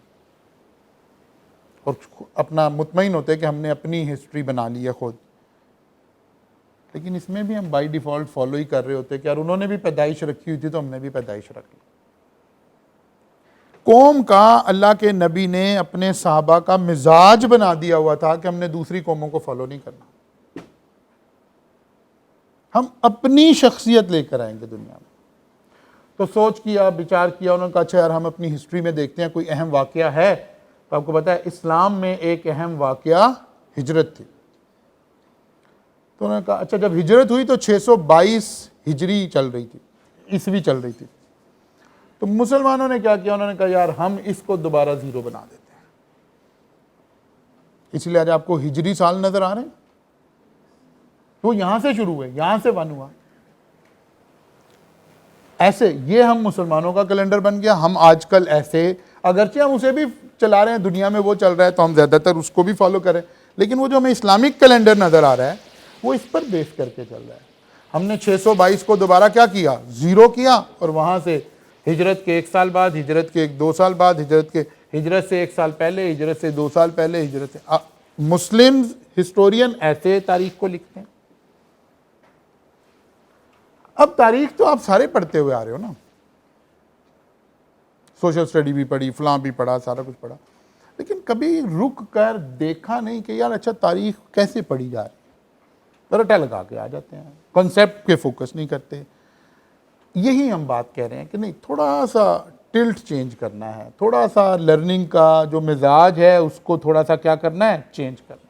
और अपना मुतमईन होते हैं कि हमने अपनी हिस्ट्री बना ली है खुद। लेकिन इसमें भी हम बाय डिफ़ॉल्ट फॉलो ही कर रहे होते कि यार उन्होंने भी पैदाइश रखी हुई थी तो हमने भी पैदाइश रख ली। कौम का अल्लाह के नबी ने अपने सहाबा का मिजाज बना दिया हुआ था कि हमने दूसरी कौमों को फॉलो नहीं करना, हम अपनी शख्सियत लेकर आएंगे दुनिया में। तो सोच किया, विचार किया, उन्होंने कहा अच्छा यार हम अपनी हिस्ट्री में देखते हैं कोई अहम वाकया है। तो आपको पता है इस्लाम में एक अहम वाकया हिजरत थी। तो उन्होंने कहा अच्छा जब हिजरत हुई तो 622 हिजरी चल रही थी, ईस्वी चल रही थी। तो मुसलमानों ने क्या किया, उन्होंने कहा यार हम इसको दोबारा 0 बना देते हैं। इसलिए आज आपको हिजरी साल नजर आ रहे हैं, वो यहां से शुरू हुए, यहां से 1 हुआ। ऐसे ये हम मुसलमानों का कैलेंडर बन गया। हम आजकल ऐसे, अगरचे हम उसे भी चला रहे हैं, दुनिया में वो चल रहा है तो हम ज़्यादातर उसको भी फॉलो करें, लेकिन वो जो हमें इस्लामिक कैलेंडर नज़र आ रहा है वो इस पर बेस करके चल रहा है। हमने 622 को दोबारा क्या किया, 0 किया, और वहाँ से हिजरत के 1 साल बाद, हिजरत के 2 साल बाद, हिजरत से 1 साल पहले, हिजरत से 2 साल पहले, हिजरत से मुस्लिम हिस्टोरियन ऐसे तारीख को लिखते हैं। अब तारीख तो आप सारे पढ़ते हुए आ रहे हो ना, सोशल स्टडी भी पढ़ी, फलां भी पढ़ा, सारा कुछ पढ़ा, लेकिन कभी रुक कर देखा नहीं कि यार अच्छा तारीख कैसे पढ़ी जा रही है। रटा लगा के आ जाते हैं, कॉन्सेप्ट पे फोकस नहीं करते। यही हम बात कह रहे हैं कि नहीं, थोड़ा सा टिल्ट चेंज करना है, थोड़ा सा लर्निंग का जो मिजाज है उसको थोड़ा सा क्या करना है, चेंज करना है।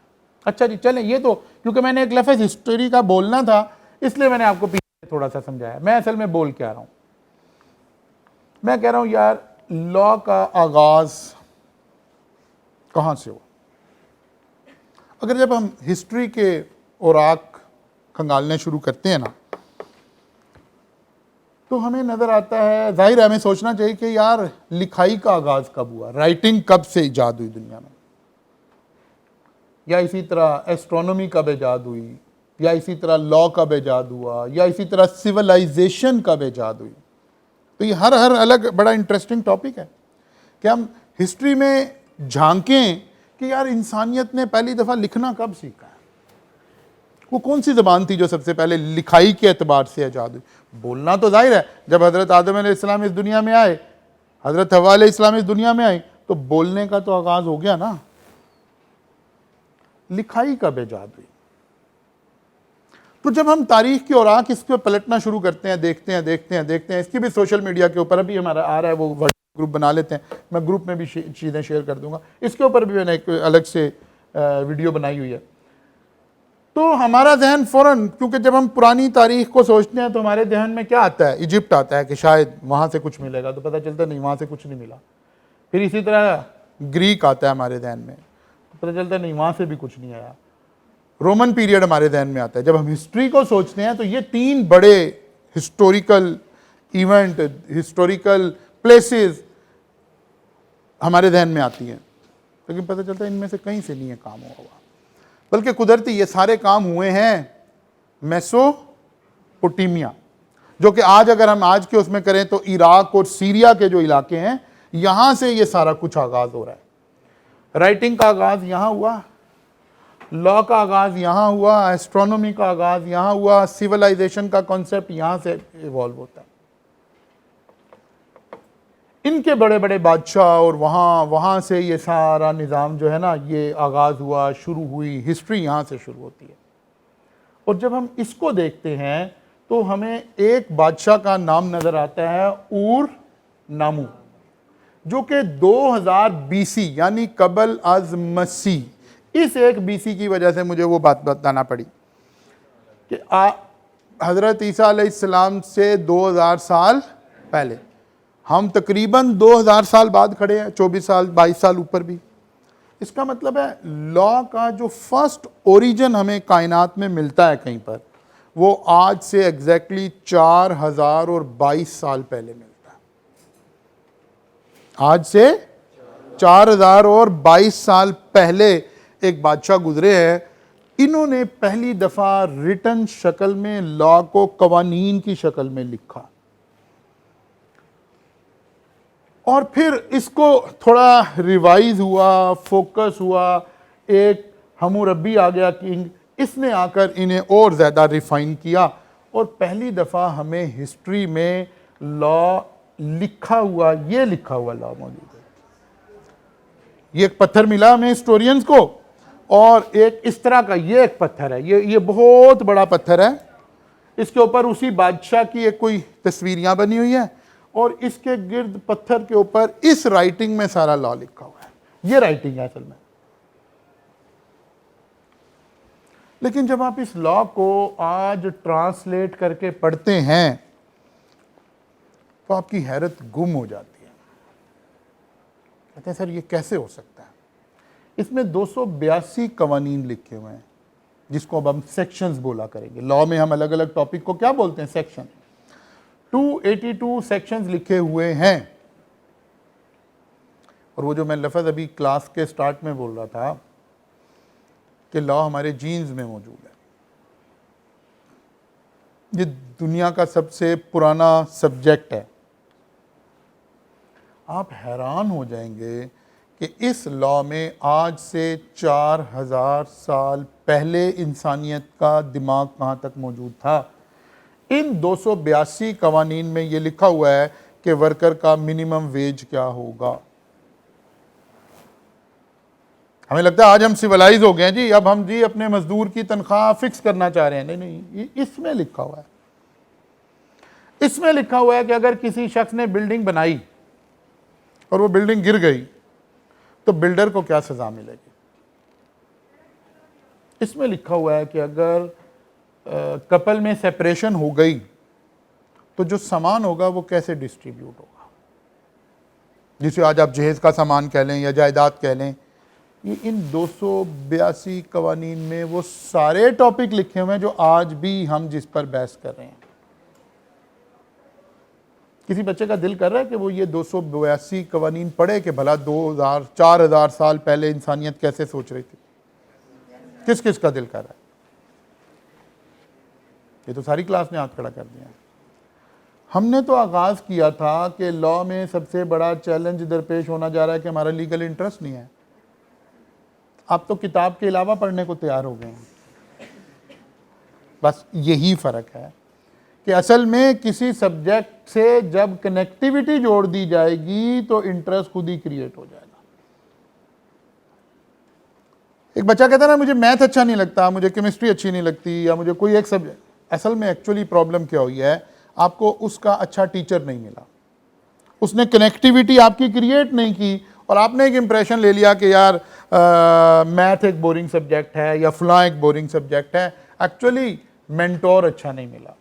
अच्छा जी चलें, ये तो क्योंकि मैंने एक लफ्ज़ हिस्ट्री का बोलना था इसलिए मैंने आपको पीछे थोड़ा सा समझाया। मैं असल में बोल क्या रहा हूँ, मैं कह रहा हूँ यार लॉ का आगाज कहाँ से हुआ। अगर जब हम हिस्ट्री के औराक खंगालने शुरू करते हैं ना, तो हमें नज़र आता है, जाहिर है हमें सोचना चाहिए कि यार लिखाई का आगाज़ कब हुआ, राइटिंग कब से ईजाद हुई दुनिया में, या इसी तरह एस्ट्रोनॉमी कब ईजाद हुई, या इसी तरह लॉ कब ईजाद हुआ, या इसी तरह सिविलाइजेशन कब ईजाद हुई। तो ये हर अलग बड़ा इंटरेस्टिंग टॉपिक है कि हम हिस्ट्री में झांकें कि यार इंसानियत ने पहली दफ़ा लिखना कब सीखा है, वो कौन सी ज़बान थी जो सबसे पहले लिखाई के एतबार से ईजाद हुई। बोलना तो जाहिर है, जब हज़रत आदम अलैहिस्सलाम इस दुनिया में आए, हज़रत हव्वा अलैहिस्सलाम इस दुनिया में आई, तो बोलने का तो आगाज़ हो गया ना। लिखाई कब ईजाद हुई? तो जब हम तारीख की औराक इस पर पलटना शुरू करते हैं, देखते हैं, इसकी भी सोशल मीडिया के ऊपर अभी हमारा आ रहा है, वो ग्रुप बना लेते हैं, मैं ग्रुप में भी चीज़ें शेयर कर दूंगा, इसके ऊपर भी मैंने एक अलग से वीडियो बनाई हुई है। तो हमारा जहन फ़ौरन, क्योंकि जब हम पुरानी तारीख को सोचते हैं तो हमारे जहन में क्या आता है, इजिप्ट आता है कि शायद वहाँ से कुछ मिलेगा, तो पता चलता नहीं वहाँ से कुछ नहीं मिला। फिर इसी तरह ग्रीक आता है हमारे जहन में, तो पता चलता नहीं वहाँ से भी कुछ नहीं आया। रोमन पीरियड हमारे जहन में आता है। जब हम हिस्ट्री को सोचते हैं तो ये तीन बड़े हिस्टोरिकल इवेंट, हिस्टोरिकल प्लेसेस हमारे जहन में आती हैं, लेकिन पता चलता है इनमें से कहीं से नहीं है काम हुआ, बल्कि कुदरती ये सारे काम हुए हैं मेसोपोटामिया, जो कि आज अगर हम आज के उसमें करें तो इराक और सीरिया के जो इलाके हैं, यहाँ से ये सारा कुछ आगाज़ हो रहा है। राइटिंग का आगाज़ यहाँ हुआ, लॉ का आगाज़ यहाँ हुआ, एस्ट्रोनॉमी का आगाज़ यहाँ हुआ, सिविलाइजेशन का कॉन्सेप्ट यहाँ से इवॉल्व होता है। इनके बड़े बड़े बादशाह और वहाँ से ये सारा निज़ाम जो है ना, ये आगाज़ हुआ, शुरू हुई, हिस्ट्री यहाँ से शुरू होती है। और जब हम इसको देखते हैं तो हमें एक बादशाह का नाम नज़र आता है, ऊर नामू, जो कि 2000 BC यानी कबल अज मसीह, इस एक BC की वजह से मुझे वो बात बताना पड़ी कि हज़रत ईसा अलैहिस्सलाम से 2000 साल पहले, हम तकरीबन 2000 साल बाद खड़े हैं, 24 साल 22 साल ऊपर भी। इसका मतलब है लॉ का जो फर्स्ट ओरिजिन हमें कायनात में मिलता है कहीं पर, वो आज से एग्जैक्टली 4022 साल पहले मिलता है। आज से 4022 साल पहले एक बादशाह गुजरे हैं, इन्होंने पहली दफ़ा रिटन शक्ल में लॉ को कवानीन की शक्ल में लिखा, और फिर इसको थोड़ा रिवाइज हुआ, फोकस हुआ, एक हम्मुरब्बी आ गया किंग, इसने आकर इन्हें और ज़्यादा रिफाइन किया, और पहली दफ़ा हमें हिस्ट्री में लॉ लिखा हुआ, ये लिखा हुआ लॉ मौजूद है। ये एक पत्थर मिला हमें हिस्टोरियंस को, और एक इस तरह का ये एक पत्थर है, ये बहुत बड़ा पत्थर है, इसके ऊपर उसी बादशाह की एक कोई तस्वीरियाँ बनी हुई है, और इसके गिर्द पत्थर के ऊपर इस राइटिंग में सारा लॉ लिखा हुआ है। ये राइटिंग है असल में। लेकिन जब आप इस लॉ को आज ट्रांसलेट करके पढ़ते हैं तो आपकी हैरत गुम हो जाती है। कहते हैं सर ये कैसे हो सकता है? इसमें 282 कवानीन लिखे हुए हैं, जिसको अब हम सेक्शंस बोला करेंगे। लॉ में हम अलग अलग टॉपिक को क्या बोलते हैं? सेक्शन। 282 सेक्शंस लिखे हुए हैं, और वो जो मैं लफ्ज़ अभी क्लास के स्टार्ट में बोल रहा था कि लॉ हमारे जीन्स में मौजूद है। ये दुनिया का सबसे पुराना सब्जेक्ट है। आप हैरान हो जाएंगे कि इस लॉ में आज से 4000 साल पहले इंसानियत का दिमाग कहाँ तक मौजूद था। इन 282 कवानीन में ये लिखा हुआ है कि वर्कर का मिनिमम वेज क्या होगा। हमें लगता है आज हम सिविलाइज हो गए हैं जी, अब हम जी अपने मजदूर की तनख्वाह फिक्स करना चाह रहे हैं। नहीं नहीं, ये इसमें लिखा हुआ है। इसमें लिखा हुआ है कि अगर किसी शख्स ने बिल्डिंग बनाई और वो बिल्डिंग गिर गई तो बिल्डर को क्या सज़ा मिलेगी? इसमें लिखा हुआ है कि अगर कपल में सेपरेशन हो गई तो जो सामान होगा वो कैसे डिस्ट्रीब्यूट होगा, जिसे आज आप जहेज का सामान कह लें या जायदाद कह लें। ये इन 282 कवानीन में वो सारे टॉपिक लिखे हुए हैं जो आज भी हम जिस पर बहस कर रहे हैं। किसी बच्चे का दिल कर रहा है कि वो ये 282 कवानीन पढ़े कि भला 2000-4000 साल पहले इंसानियत कैसे सोच रही थी? किस किस का दिल कर रहा है? ये तो सारी क्लास ने हाथ खड़ा कर दिया। हमने तो आगाज़ किया था कि लॉ में सबसे बड़ा चैलेंज दरपेश होना जा रहा है कि हमारा लीगल इंटरेस्ट नहीं है। आप तो किताब के अलावा पढ़ने को तैयार हो गए हैं। बस यही फ़र्क है कि असल में किसी सब्जेक्ट से जब कनेक्टिविटी जोड़ दी जाएगी तो इंटरेस्ट खुद ही क्रिएट हो जाएगा। एक बच्चा कहता है ना, मुझे मैथ अच्छा नहीं लगता, मुझे केमिस्ट्री अच्छी नहीं लगती, या मुझे कोई एक सब्जेक्ट। असल में एक्चुअली प्रॉब्लम क्या हुई है, आपको उसका अच्छा टीचर नहीं मिला, उसने कनेक्टिविटी आपकी क्रिएट नहीं की, और आपने एक इंप्रेशन ले लिया कि यार मैथ एक बोरिंग सब्जेक्ट है या फलां एक बोरिंग सब्जेक्ट है। एक्चुअली मेंटोर अच्छा नहीं मिला।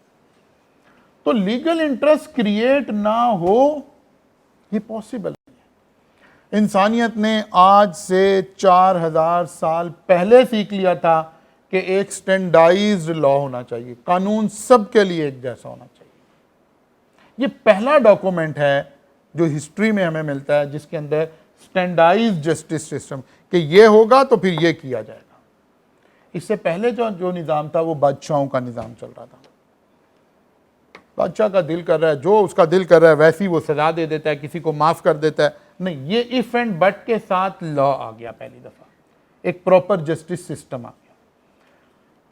तो लीगल इंटरेस्ट क्रिएट ना हो ये पॉसिबल नहीं है। इंसानियत ने आज से 4000 साल पहले सीख लिया था कि एक स्टैंडर्डाइज्ड लॉ होना चाहिए, कानून सबके लिए एक जैसा होना चाहिए। ये पहला डॉक्यूमेंट है जो हिस्ट्री में हमें मिलता है जिसके अंदर स्टैंडर्डाइज्ड जस्टिस सिस्टम कि ये होगा तो फिर ये किया जाएगा। इससे पहले जो निज़ाम था वो बादशाहों का निज़ाम चल रहा था। बादशाह का दिल कर रहा है, जो उसका दिल कर रहा है वैसी वो सजा दे देता है, किसी को माफ़ कर देता है। नहीं, ये इफ एंड बट के साथ लॉ आ गया पहली दफ़ा, एक प्रॉपर जस्टिस सिस्टम आ गया।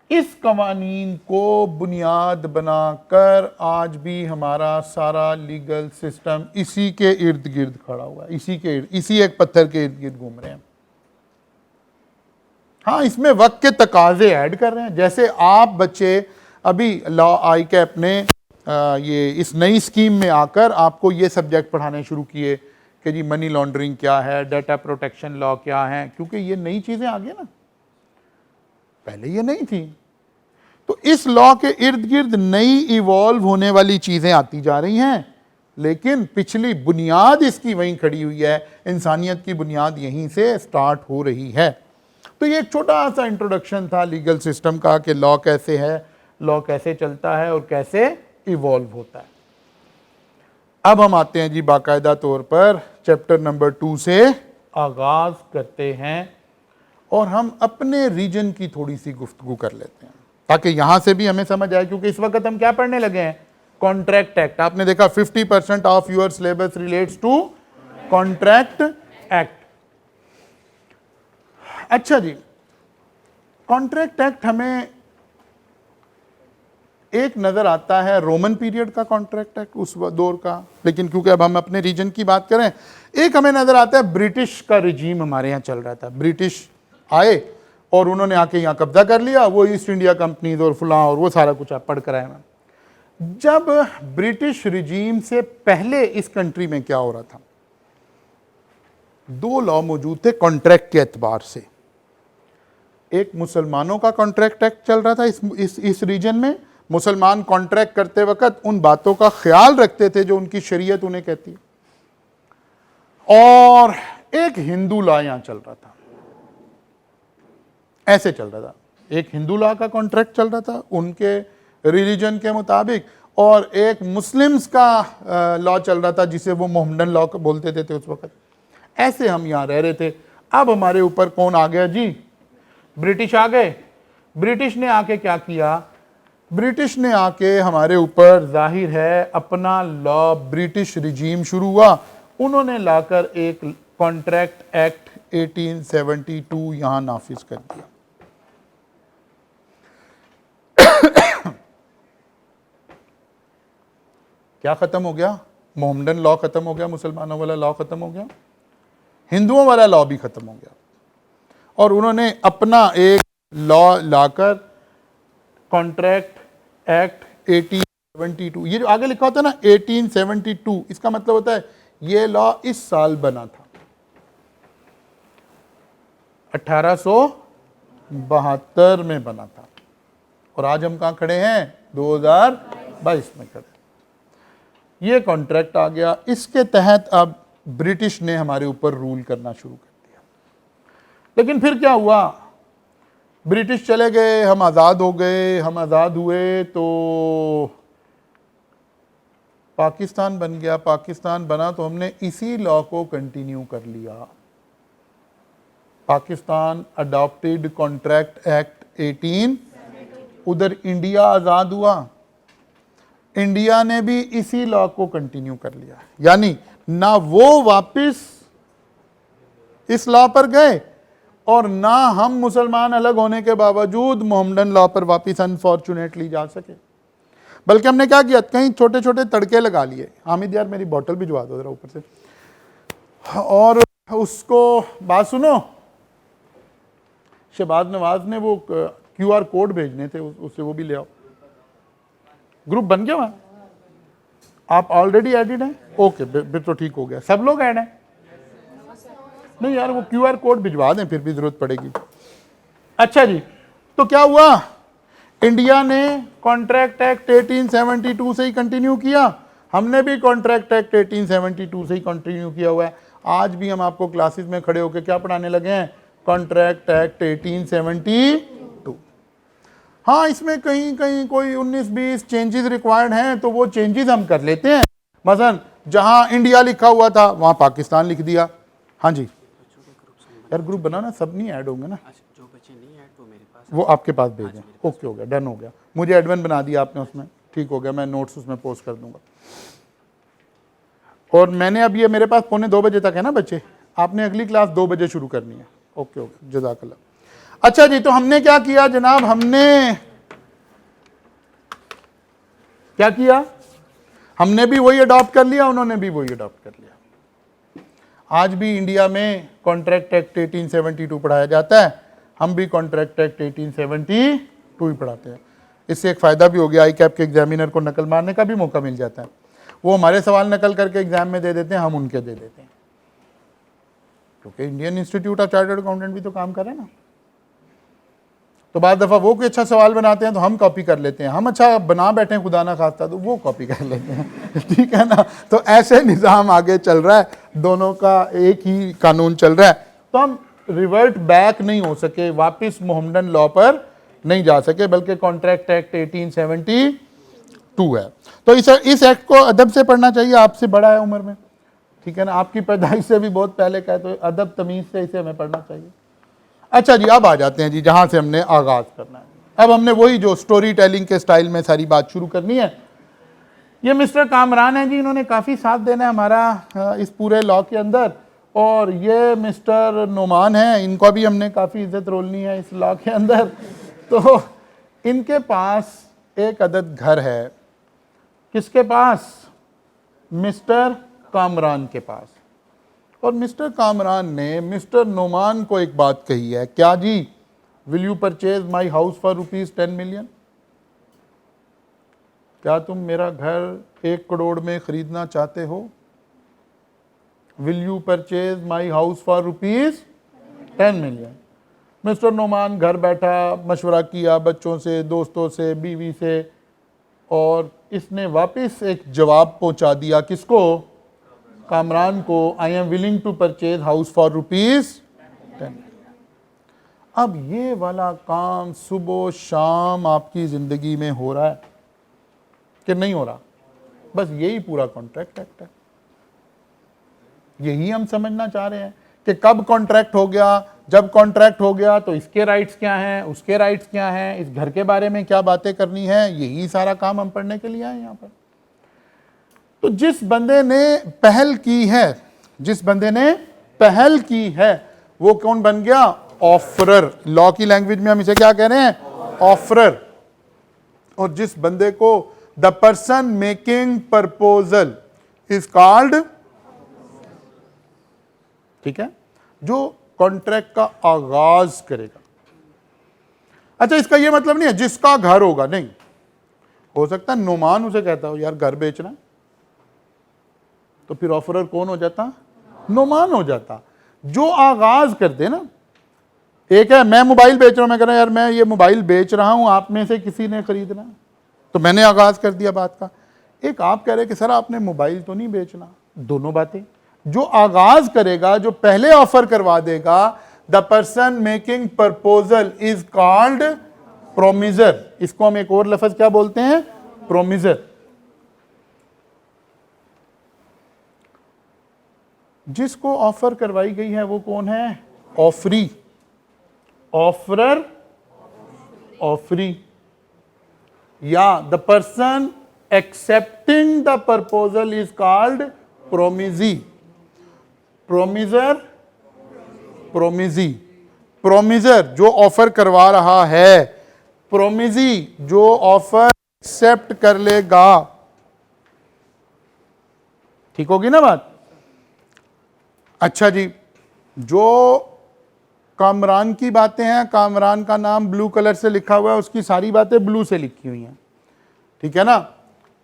इस कवानीन को बुनियाद बनाकर आज भी हमारा सारा लीगल सिस्टम इसी के इर्द गिर्द खड़ा हुआ है, इसी एक पत्थर के इर्द गिर्द घूम रहे हैं। हाँ, इसमें वक्त के तकाजे ऐड कर रहे हैं। जैसे आप बच्चे अभी लॉ आई के अपने ये इस नई स्कीम में आकर आपको ये सब्जेक्ट पढ़ाने शुरू किए कि जी मनी लॉन्ड्रिंग क्या है, डाटा प्रोटेक्शन लॉ क्या है, क्योंकि ये नई चीज़ें आ गई ना, पहले ये नहीं थी। तो इस लॉ के इर्द गिर्द नई इवॉल्व होने वाली चीज़ें आती जा रही हैं, लेकिन पिछली बुनियाद इसकी वहीं खड़ी हुई है। इंसानियत की बुनियाद यहीं से स्टार्ट हो रही है। तो ये एक छोटा सा इंट्रोडक्शन था लीगल सिस्टम का कि लॉ कैसे है, लॉ कैसे चलता है और कैसे इवॉल्व होता है। अब हम आते हैं जी बाकायदा तौर पर चैप्टर नंबर 2 से आगाज़ करते हैं और हम अपने रीजन की थोड़ी सी गुफ्तगू कर लेते हैं ताकि यहां से भी हमें समझ आए। क्योंकि इस वक्त हम क्या पढ़ने लगे हैं? Contract act. आपने देखा 50% of your syllabus relates to contract act. अच्छा जी, कॉन्ट्रैक्ट एक्ट हमें एक नजर आता है रोमन पीरियड का कॉन्ट्रैक्ट एक्ट, उस दौर का, लेकिन क्योंकि अब हम अपने रीजन की बात करें, एक हमें नजर आता है ब्रिटिश का रिजीम हमारे यहाँ चल रहा था। ब्रिटिश आए और उन्होंने आके यहाँ कब्जा कर लिया, वो ईस्ट इंडिया कंपनीज और फलां और वो सारा कुछ आप पढ़ कर आए। जब ब्रिटिश रिजीम से पहले इस कंट्री में क्या हो रहा था, 2 लॉ मौजूद थे कॉन्ट्रैक्ट के एतबार से। एक मुसलमानों का कॉन्ट्रैक्ट एक्ट चल रहा था इस रीजन में। मुसलमान कॉन्ट्रैक्ट करते वक्त उन बातों का ख्याल रखते थे जो उनकी शरीयत उन्हें कहती है। और एक हिंदू लॉ यहां चल रहा था, ऐसे चल रहा था। एक हिंदू लॉ का कॉन्ट्रैक्ट चल रहा था उनके रिलीजन के मुताबिक, और एक मुस्लिम्स का लॉ चल रहा था जिसे वो मोहम्मदन लॉ बोलते थे उस वक्त। ऐसे हम यहां रह रहे थे। अब हमारे ऊपर कौन आ गया जी? ब्रिटिश आ गए। ब्रिटिश ने आके क्या किया? ब्रिटिश ने आके हमारे ऊपर जाहिर है अपना लॉ, ब्रिटिश रिजीम शुरू हुआ। उन्होंने लाकर एक कॉन्ट्रैक्ट एक्ट 1872 यहां नाफिज कर दिया। क्या खत्म हो गया? मोहम्मदन लॉ खत्म हो गया, मुसलमानों वाला लॉ खत्म हो गया, हिंदुओं वाला लॉ भी खत्म हो गया। और उन्होंने अपना एक लॉ लाकर कॉन्ट्रैक्ट एक्ट 1872, ये जो आगे लिखा होता है ना 1872, इसका मतलब होता है ये लॉ इस साल बना था, 1872 में बना था, और आज हम कहाँ खड़े हैं, 2022 में खड़े। ये कॉन्ट्रैक्ट आ गया, इसके तहत अब ब्रिटिश ने हमारे ऊपर रूल करना शुरू कर दिया। लेकिन फिर क्या हुआ, ब्रिटिश चले गए, हम आज़ाद हो गए, हम आज़ाद हुए तो पाकिस्तान बन गया। पाकिस्तान बना तो हमने इसी लॉ को कंटिन्यू कर लिया। पाकिस्तान अडॉप्टेड कॉन्ट्रैक्ट एक्ट 18, उधर इंडिया आज़ाद हुआ, इंडिया ने भी इसी लॉ को कंटिन्यू कर लिया। यानी ना वो वापस इस लॉ पर गए और ना हम मुसलमान अलग होने के बावजूद मोहम्मदन लॉ पर वापस अनफॉर्चुनेटली जा सके, बल्कि हमने क्या किया, कहीं छोटे छोटे तड़के लगा लिए। हामिद यार मेरी बोतल भिजवा दो जरा ऊपर से, और उसको बात सुनो, शहबाज नवाज ने वो QR कोड भेजने थे, उससे वो भी ले आओ। ग्रुप बन गया वहाँ, आप ऑलरेडी एडिड हैं, ओके फिर तो ठीक हो गया, सब लोग ऐड हैं। नहीं यार वो QR कोड भिजवा दें, फिर भी जरूरत पड़ेगी। अच्छा जी, तो क्या हुआ, इंडिया ने कॉन्ट्रैक्ट एक्ट 1872 से ही कंटिन्यू किया, हमने भी कॉन्ट्रैक्ट एक्ट 1872 से ही कंटिन्यू किया हुआ है। आज भी हम आपको क्लासेस में खड़े होकर क्या पढ़ाने लगे हैं, कॉन्ट्रैक्ट एक्ट 1872। हाँ, इसमें कहीं कहीं कोई 19-20 चेंजेस रिक्वायर्ड हैं, तो वो चेंजेस हम कर लेते हैं। मसलन जहां इंडिया लिखा हुआ था वहां पाकिस्तान लिख दिया। हाँ जी यार, ग्रुप बना ना, सब नहीं ऐड होंगे ना, जो बच्चे नहीं ऐड वो मेरे पास, वो आपके पास भेजें। ओके हो गया, डन हो गया, मुझे एडमिन बना दिया आपने उसमें, ठीक हो गया, मैं नोट्स उसमें पोस्ट कर दूंगा। और मैंने अब ये मेरे पास 1:45 तक है ना बच्चे, आपने अगली क्लास 2 बजे शुरू करनी है। ओके ओके, जज़ाकल्लाह। अच्छा जी, तो हमने क्या किया जनाब, हमने क्या किया, हमने भी वही अडॉप्ट कर लिया, उन्होंने भी वही अडॉप्ट कर लिया। आज भी इंडिया में कॉन्ट्रैक्ट एक्ट 1872 पढ़ाया जाता है, हम भी कॉन्ट्रैक्ट एक्ट 1872 ही पढ़ाते हैं। इससे एक फ़ायदा भी हो गया, आई कैप के एग्जामिनर को नकल मारने का भी मौका मिल जाता है। वो हमारे सवाल नकल करके एग्जाम में दे देते हैं, हम उनके दे देते हैं, क्योंकि Indian institute of chartered accountant भी तो काम कर रहे हैं ना। तो बाद दफ़ा वो कोई अच्छा सवाल बनाते हैं तो हम कॉपी कर लेते हैं, हम अच्छा बना बैठे हैं खुदा ना खास्ता तो वो कॉपी कर लेते हैं। ठीक है ना, तो ऐसे निज़ाम आगे चल रहा है, दोनों का एक ही कानून चल रहा है। तो हम रिवर्ट बैक नहीं हो सके, वापस मोहम्मदन लॉ पर नहीं जा सके, बल्कि कॉन्ट्रैक्ट एक्ट 1872 है। तो इस एक्ट को अदब से पढ़ना चाहिए, आपसे बड़ा है उम्र में, ठीक है ना, आपकी पैदाइश से भी बहुत पहले का है, तो अदब तमीज़ से इसे हमें पढ़ना चाहिए। अच्छा जी, अब आ जाते हैं जी जहाँ से हमने आगाज़ करना है। अब हमने वही जो स्टोरी टेलिंग के स्टाइल में सारी बात शुरू करनी है। ये मिस्टर कामरान है जी, इन्होंने काफ़ी साथ देना है हमारा इस पूरे लॉ के अंदर, और ये मिस्टर नोमान है, इनको भी हमने काफ़ी इज्जत रोलनी है इस लॉ के अंदर। तो इनके पास एक अदद घर है, किसके पास, मिस्टर कामरान के पास। और मिस्टर कामरान ने मिस्टर नोमान को एक बात कही है, क्या जी, will you purchase my house for ₹10 million, क्या तुम मेरा घर 1 करोड़ में खरीदना चाहते हो, will you purchase my house for ₹10 million. Mister Noman घर बैठा, मशवरा किया बच्चों से, दोस्तों से, बीवी से, और इसने वापस एक जवाब पहुंचा दिया, किसको, कामरान को, I am willing to purchase house for ₹10 million. अब ये वाला काम सुबह शाम आपकी ज़िंदगी में हो रहा है कि नहीं हो रहा, बस यही पूरा कॉन्ट्रैक्ट एक्ट है। यही हम समझना चाह रहे हैं कि कब कॉन्ट्रैक्ट हो गया, जब कॉन्ट्रैक्ट हो गया तो इसके राइट्स क्या हैं, उसके राइट्स क्या हैं, इस घर के बारे में क्या बातें करनी है, यही सारा काम हम पढ़ने के लिए आए यहाँ पर। तो जिस बंदे ने पहल की है, जिस बंदे ने पहल की है, वो कौन बन गया, ऑफरर। लॉ की लैंग्वेज में हम इसे क्या कह रहे हैं, ऑफरर। और जिस बंदे को, the person making proposal is called, ठीक है, जो कॉन्ट्रैक्ट का आगाज करेगा। अच्छा, इसका यह मतलब नहीं है जिसका घर होगा, नहीं, हो सकता है नोमान उसे कहता हो यार घर बेचना, तो फिर ऑफरर कौन हो जाता? नोमान हो जाता। जो आगाज कर दे ना, एक है मैं मोबाइल बेच रहा हूं, मैं कह रहा यार मैं ये मोबाइल बेच रहा हूं, आप में से किसी ने खरीदना, तो मैंने आगाज कर दिया बात का। एक आप कह रहे कि सर आपने मोबाइल तो नहीं बेचना। दोनों बातें। जो आगाज करेगा, जो पहले ऑफर करवा देगा, the person making proposal is called promisor. इसको हम एक और लफ्ज क्या बोलते हैं? प्रोमिजर। जिसको ऑफर करवाई गई है वो कौन है? ऑफरी। ऑफरर, ऑफरी, या the person accepting the proposal is called promisee. Promisor, promisee. Promisor जो ऑफर करवा रहा है, प्रोमिजी जो ऑफर एक्सेप्ट कर लेगा। ठीक होगी ना बात? अच्छा जी, जो कामरान की बातें हैं, कामरान का नाम ब्लू कलर से लिखा हुआ है, उसकी सारी बातें ब्लू से लिखी हुई हैं, ठीक है ना?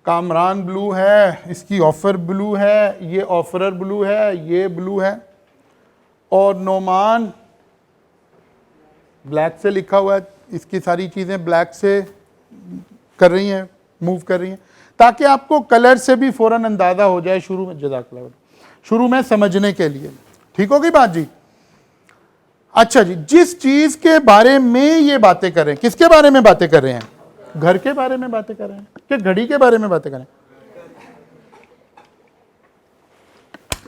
कामरान ब्लू है, इसकी ऑफर ब्लू है, ये ऑफरर ब्लू है, ये ब्लू है, और नोमान ब्लैक से लिखा हुआ है, इसकी सारी चीज़ें ब्लैक से कर रही हैं, मूव कर रही हैं, ताकि आपको कलर से भी फ़ौरन अंदाज़ा हो जाए शुरू में, जज़ाकल्लाह, शुरू में समझने के लिए। ठीक होगी बात जी? अच्छा जी, जिस चीज़ के बारे में ये बातें करें, किसके बारे में बातें कर रहे हैं? घर के बारे में बातें कर रहे हैं कि घड़ी के बारे में बातें करें?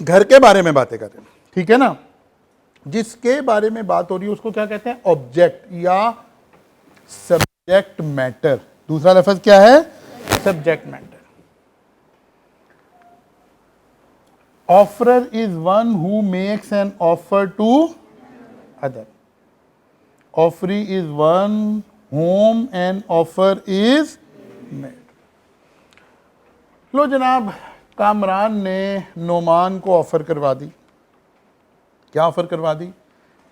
घर के बारे में बातें कर रहे हैं, ठीक है ना? जिसके बारे में बात हो रही है उसको क्या कहते हैं? ऑब्जेक्ट या सब्जेक्ट मैटर। दूसरा लफ्ज क्या है? Subject matter. Offerer is one who makes an offer to other. Offeree is one whom an offer is made। लो जनाब, कामरान ने नोमान को ऑफर करवा दी। क्या ऑफर करवा दी?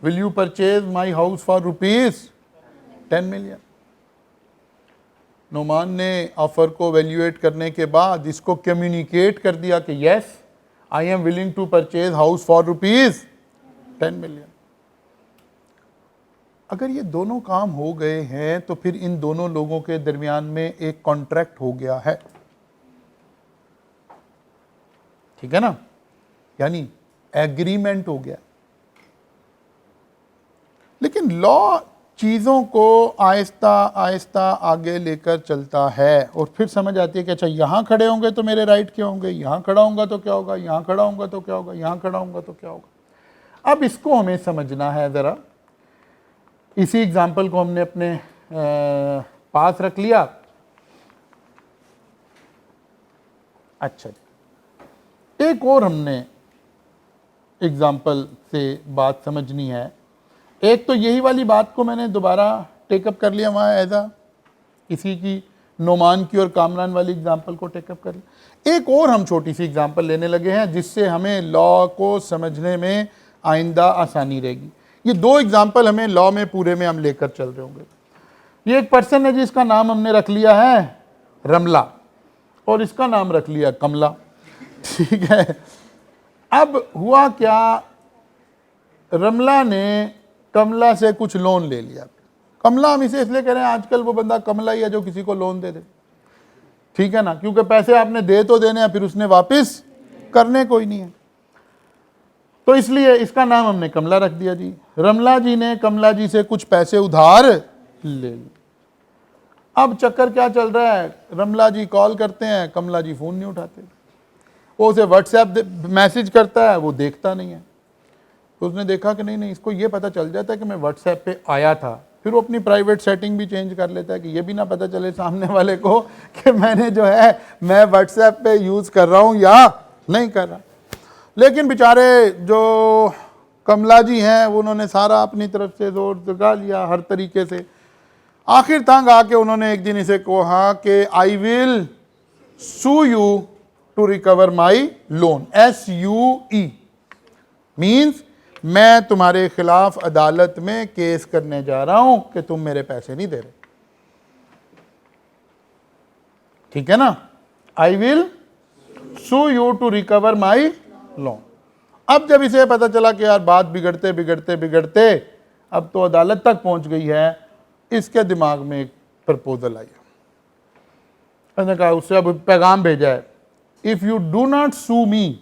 Will you purchase my house for ₹10 million. Noman ने ऑफर को वैल्यूएट करने के बाद इसको कम्युनिकेट कर दिया कि yes I am willing to purchase house for ₹10 million. अगर ये दोनों काम हो गए हैं तो फिर इन दोनों लोगों के दरमियान में एक कॉन्ट्रैक्ट हो गया है, ठीक है ना? यानी एग्रीमेंट हो गया। लेकिन लॉ चीज़ों को आहिस्ता आहिस्ता आगे लेकर चलता है और फिर समझ आती है कि अच्छा यहाँ खड़े होंगे तो मेरे राइट क्या होंगे, यहाँ खड़ा होऊंगा तो क्या होगा, यहाँ खड़ा होऊंगा तो क्या होगा, यहाँ खड़ा होऊंगा तो क्या होगा। अब इसको हमें समझना है ज़रा। इसी एग्जाम्पल को हमने अपने पास रख लिया। अच्छा, एक और हमने एग्जाम्पल से बात समझनी है। एक तो यही वाली बात को मैंने दोबारा टेकअप कर लिया वहाँ एज़ा इसी की नोमान की और कामरान वाली एग्जाम्पल को टेकअप कर लिया। एक और हम छोटी सी एग्जाम्पल लेने लगे हैं जिससे हमें लॉ को समझने में आइंदा आसानी रहेगी। ये दो एग्जाम्पल हमें लॉ में पूरे में हम लेकर चल रहे होंगे। ये एक पर्सन है जिसका नाम हमने रख लिया है रमला और इसका नाम रख लिया कमला, ठीक है। अब हुआ क्या, रमला ने कमला से कुछ लोन ले लिया। कमला हम इसे इसलिए कह रहे हैं आजकल वो बंदा कमला ही है जो किसी को लोन दे दे, ठीक है ना, क्योंकि पैसे आपने दे तो देने हैं फिर उसने वापस करने कोई नहीं है, तो इसलिए इसका नाम हमने कमला रख दिया जी। रमला जी ने कमला जी से कुछ पैसे उधार ले लिए। अब चक्कर क्या चल रहा है, रमला जी कॉल करते हैं, कमला जी फ़ोन नहीं उठाते, वो उसे व्हाट्सएप मैसेज करता है, वो देखता नहीं है। तो उसने देखा कि नहीं इसको ये पता चल जाता है कि मैं व्हाट्सएप पे आया था, फिर वो अपनी प्राइवेट सेटिंग भी चेंज कर लेता है कि ये भी ना पता चले सामने वाले को कि मैंने जो है मैं व्हाट्सएप पे यूज़ कर रहा हूँ या नहीं कर रहा। लेकिन बेचारे जो कमला जी हैं उन्होंने सारा अपनी तरफ से जोर लगा लिया हर तरीके से। आखिर तंग आके उन्होंने एक दिन इसे कहा कि I will sue you to recover my loan. SUE means मैं तुम्हारे खिलाफ अदालत में केस करने जा रहा हूं कि तुम मेरे पैसे नहीं दे रहे, ठीक है ना। I will sue you to recover my loan. अब जब इसे पता चला कि यार बात बिगड़ते बिगड़ते बिगड़ते अब तो अदालत तक पहुंच गई है, इसके दिमाग में एक प्रपोजल आई। उसने कहा, उससे अब पैगाम भेजा है, if you do not sue me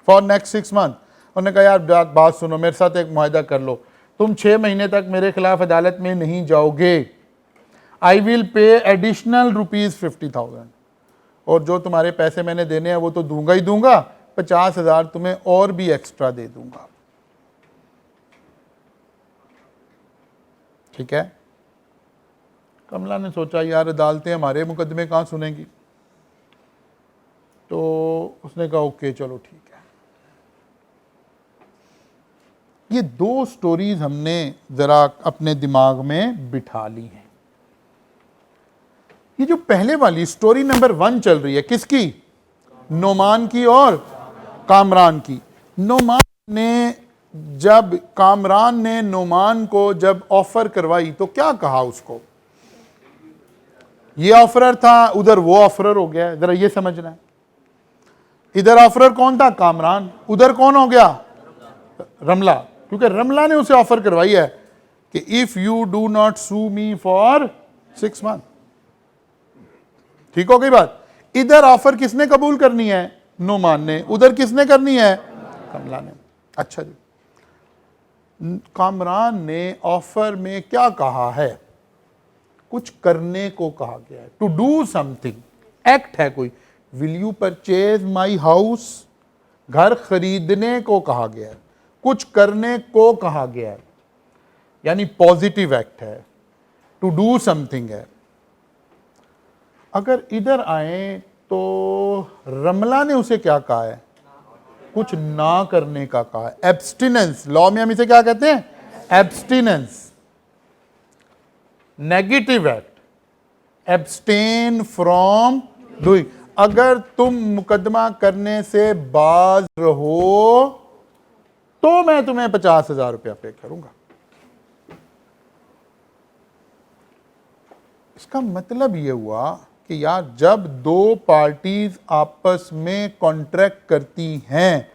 for next 6 months। उन्होंने कहा यार बात सुनो, मेरे साथ एक मुआहदा कर लो, तुम 6 महीने तक मेरे खिलाफ अदालत में नहीं जाओगे, आई विल पे एडिशनल ₹50,000, और जो तुम्हारे पैसे मैंने देने हैं वो तो दूंगा ही दूंगा, 50,000 तुम्हें और भी एक्स्ट्रा दे दूंगा। ठीक है। कमला ने सोचा यार अदालतें हमारे मुकदमे कहाँ सुनेंगी, तो उसने कहा ओके चलो ठीक है। ये 2 स्टोरीज हमने जरा अपने दिमाग में बिठा ली हैं। ये जो पहले वाली स्टोरी नंबर 1 चल रही है, किसकी? नोमान की और कामरान की। कामरान ने नोमान को जब ऑफर करवाई तो क्या कहा उसको? ये ऑफरर था, उधर वो ऑफरर हो गया, जरा ये समझना है। इधर ऑफरर कौन था? कामरान। उधर कौन हो गया? रमला, क्योंकि रमला ने उसे ऑफर करवाई है कि if you do not sue me for 6 months। ठीक हो गई बात। इधर ऑफर किसने कबूल करनी है? नोमान ने। उधर किसने करनी है? कमला ने। अच्छा जी, कामरान ने ऑफर में क्या कहा है? कुछ करने को कहा गया है, टू डू समथिंग, एक्ट है कोई। Will you purchase my house, घर खरीदने को कहा गया है, कुछ करने को कहा गया है, यानी पॉजिटिव एक्ट है, टू डू समथिंग है। अगर इधर आए तो रमला ने उसे क्या कहा है? कुछ ना करने का कहा है, एब्स्टिनेंस। लॉ में हम इसे क्या कहते हैं? Abstinence. Negative act, abstain from doing. अगर तुम मुकदमा करने से बाज रहो तो मैं तुम्हें 50,000 रुपया पे करूंगा। इसका मतलब यह हुआ कि यार जब 2 पार्टीज आपस में कॉन्ट्रैक्ट करती हैं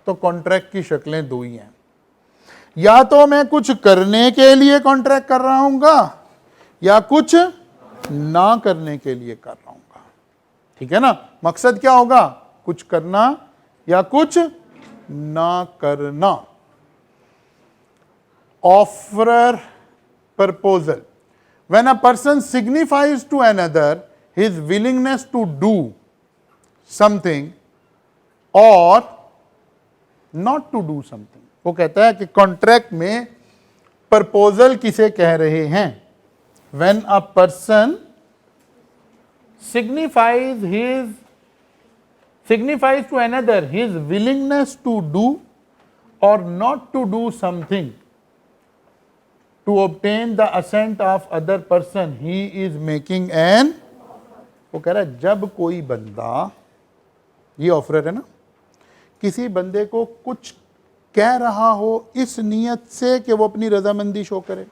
तो कॉन्ट्रैक्ट की शक्लें 2 ही हैं। या तो मैं कुछ करने के लिए कॉन्ट्रैक्ट कर रहा हूंगा या कुछ ना करने के लिए कर रहा हूंगा। ठीक है ना? मकसद क्या होगा? कुछ करना या कुछ ना करना। Offer, proposal. When a person signifies to another his willingness to do something or not to do something, वो कहता है कि कॉन्ट्रैक्ट में प्रपोजल किसे कह रहे हैं? When a person signifies to another his willingness to do or not to do something to obtain the assent of other person, he is making an, वो कह रहा है जब कोई बंदा, ये ऑफरर है ना, किसी बंदे को कुछ कह रहा हो इस नियत से कि वो अपनी रजामंदी शो करे,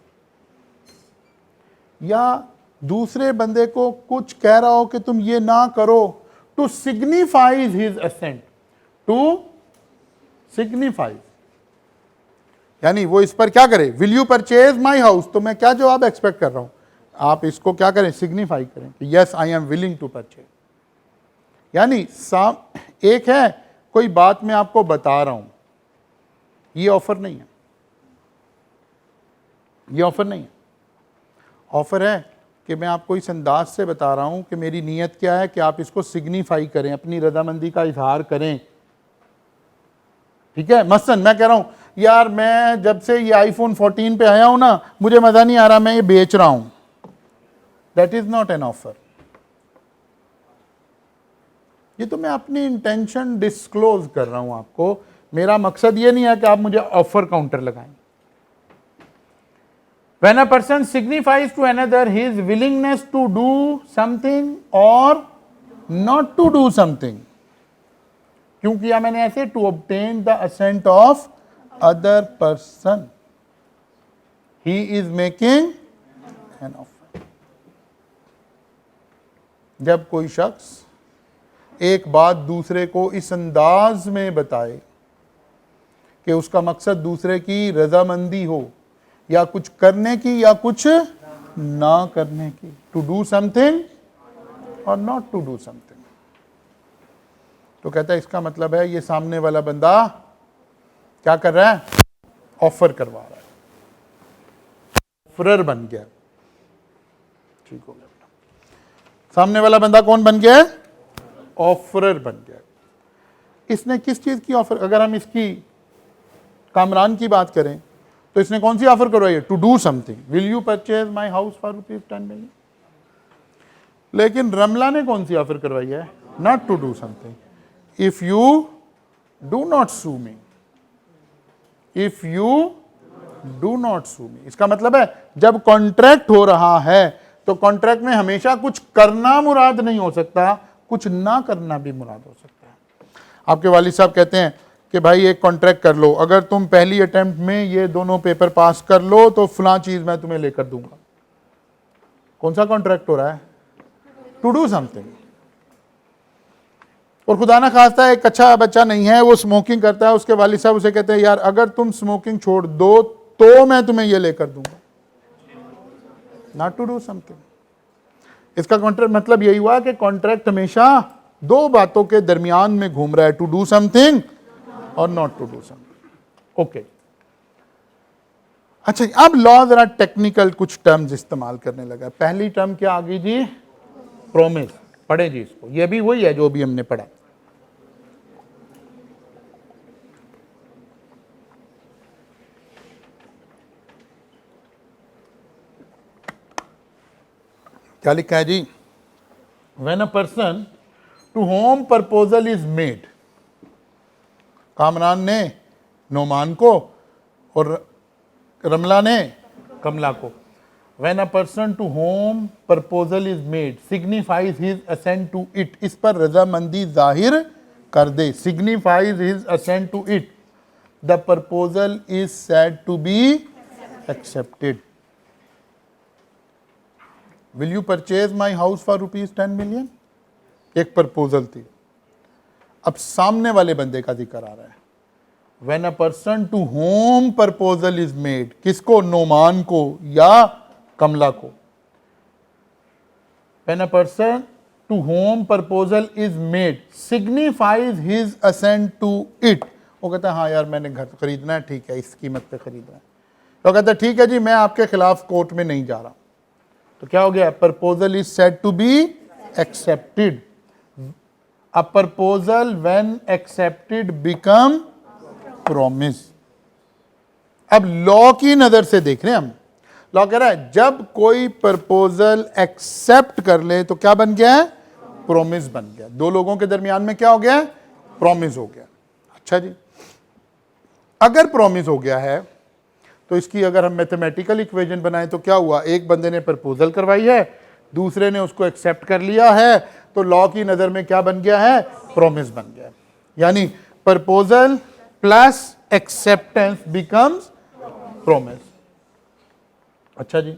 या दूसरे बंदे को कुछ कह रहा हो कि तुम ये ना करो, to signifies his assent, to signifies, यानी वो इस पर क्या करे? Will you purchase my house, तो मैं क्या जवाब एक्सपेक्ट कर रहा हूं? आप इसको क्या करें? सिग्निफाई करें कि yes I am willing to purchase. यानी एक है कोई बात मैं आपको बता रहा हूं, ये ऑफर नहीं है, ये ऑफर नहीं है। ऑफर है कि मैं आपको इस अंदाज से बता रहा हूं कि मेरी नीयत क्या है कि आप इसको सिग्निफाई करें, अपनी रजामंदी का इजहार करें। ठीक है? मसलन मैं कह रहा हूं यार मैं जब से ये आईफोन 14 पे आया हूं ना, मुझे मजा नहीं आ रहा, मैं ये बेच रहा हूं। That is not an offer. ये तो मैं अपनी इंटेंशन डिस्क्लोज कर रहा हूं आपको। मेरा मकसद ये नहीं है कि आप मुझे ऑफर काउंटर लगाएं। When a person signifies to another his willingness to do something or not to do something, क्यों किया मैंने ऐसे? To obtain the assent of other person, he is making an offer। जब कोई शख्स एक बात दूसरे को इस अंदाज में बताए कि उसका मकसद दूसरे की रजामंदी हो, या कुछ करने की या कुछ ना करने की, टू डू समथिंग और नॉट टू डू समथिंग। तो कहता है इसका मतलब है ये सामने वाला बंदा क्या कर रहा है, ऑफर करवा रहा है, ऑफरर बन गया। ठीक हो गया, सामने वाला बंदा कौन बन गया है, ऑफरर बन गया। इसने किस चीज की ऑफर, अगर हम इसकी कामरान की बात करें तो इसने कौन सी ऑफर करवाई है, to do something, will you purchase my house for ₹10 million। लेकिन रमला ने कौन सी ऑफर करवाई है, not to do something, if you do not sue me, if you do not sue me. इसका मतलब है जब कॉन्ट्रैक्ट हो रहा है तो कॉन्ट्रैक्ट में हमेशा कुछ करना मुराद नहीं हो सकता, कुछ ना करना भी मुराद हो सकता है। आपके वालिद साहब कहते हैं कि भाई एक कॉन्ट्रैक्ट कर लो, अगर तुम पहली अटेम्प्ट में ये दोनों पेपर पास कर लो तो फलां चीज मैं तुम्हें लेकर दूंगा। कौन सा कॉन्ट्रैक्ट हो रहा है, टू डू समथिंग। और खुदा ना खास्ता एक अच्छा बच्चा नहीं है, वो स्मोकिंग करता है, उसके वालिद साहब उसे कहते हैं यार अगर तुम स्मोकिंग छोड़ दो तो मैं तुम्हें ये लेकर दूंगा, नॉट टू डू समथिंग। इसका कॉन्ट्रैक्ट मतलब यही हुआ कि कॉन्ट्रैक्ट हमेशा दो बातों के दरमियान में घूम रहा है, टू डू समथिंग और not to do something. Okay, अच्छा अब लॉ जरा टेक्निकल कुछ टर्म्स इस्तेमाल करने लगा। पहली टर्म क्या आ गई जी, प्रोमिस। पढ़े जी इसको, ये भी वही है जो भी हमने पढ़ा। क्या लिखा है जी, when a person to whom proposal is made, Kamran ने नोमान को और रमला ने कमला को, when a person to whom proposal is made signifies his assent to it, इस पर रजामंदी जाहिर कर दे, signifies his assent to it, the proposal is said to be accepted. Will you purchase my house for ₹10 million, एक प्रपोजल थी। अब सामने वाले बंदे का जिक्र आ रहा है, when a person to whom proposal is made, किसको, नोमान को या कमला को। When a person to whom proposal is made signifies his assent to it, वो कहता है हाँ यार मैंने घर खरीदना है, ठीक है इस कीमत पे खरीदना है, तो कहता है ठीक है जी मैं आपके खिलाफ कोर्ट में नहीं जा रहा। तो क्या हो गया, proposal is said to be accepted. A proposal when accepted become promise. अब लॉ की नजर से देख रहे हैं हम, लॉ कह रहा है जब कोई प्रपोजल एक्सेप्ट कर ले तो क्या बन गया है, प्रॉमिस बन गया। दो लोगों के दरमियान में क्या हो गया, प्रॉमिस हो गया। अच्छा जी, अगर प्रॉमिस हो गया है तो इसकी अगर हम मैथमेटिकल इक्वेशन बनाएं तो क्या हुआ, एक बंदे ने प्रपोजल करवाई है, दूसरे ने उसको एक्सेप्ट कर लिया है, तो लॉ की नजर में क्या बन गया है, प्रॉमिस बन गया। यानी proposal plus acceptance becomes promise. अच्छा जी,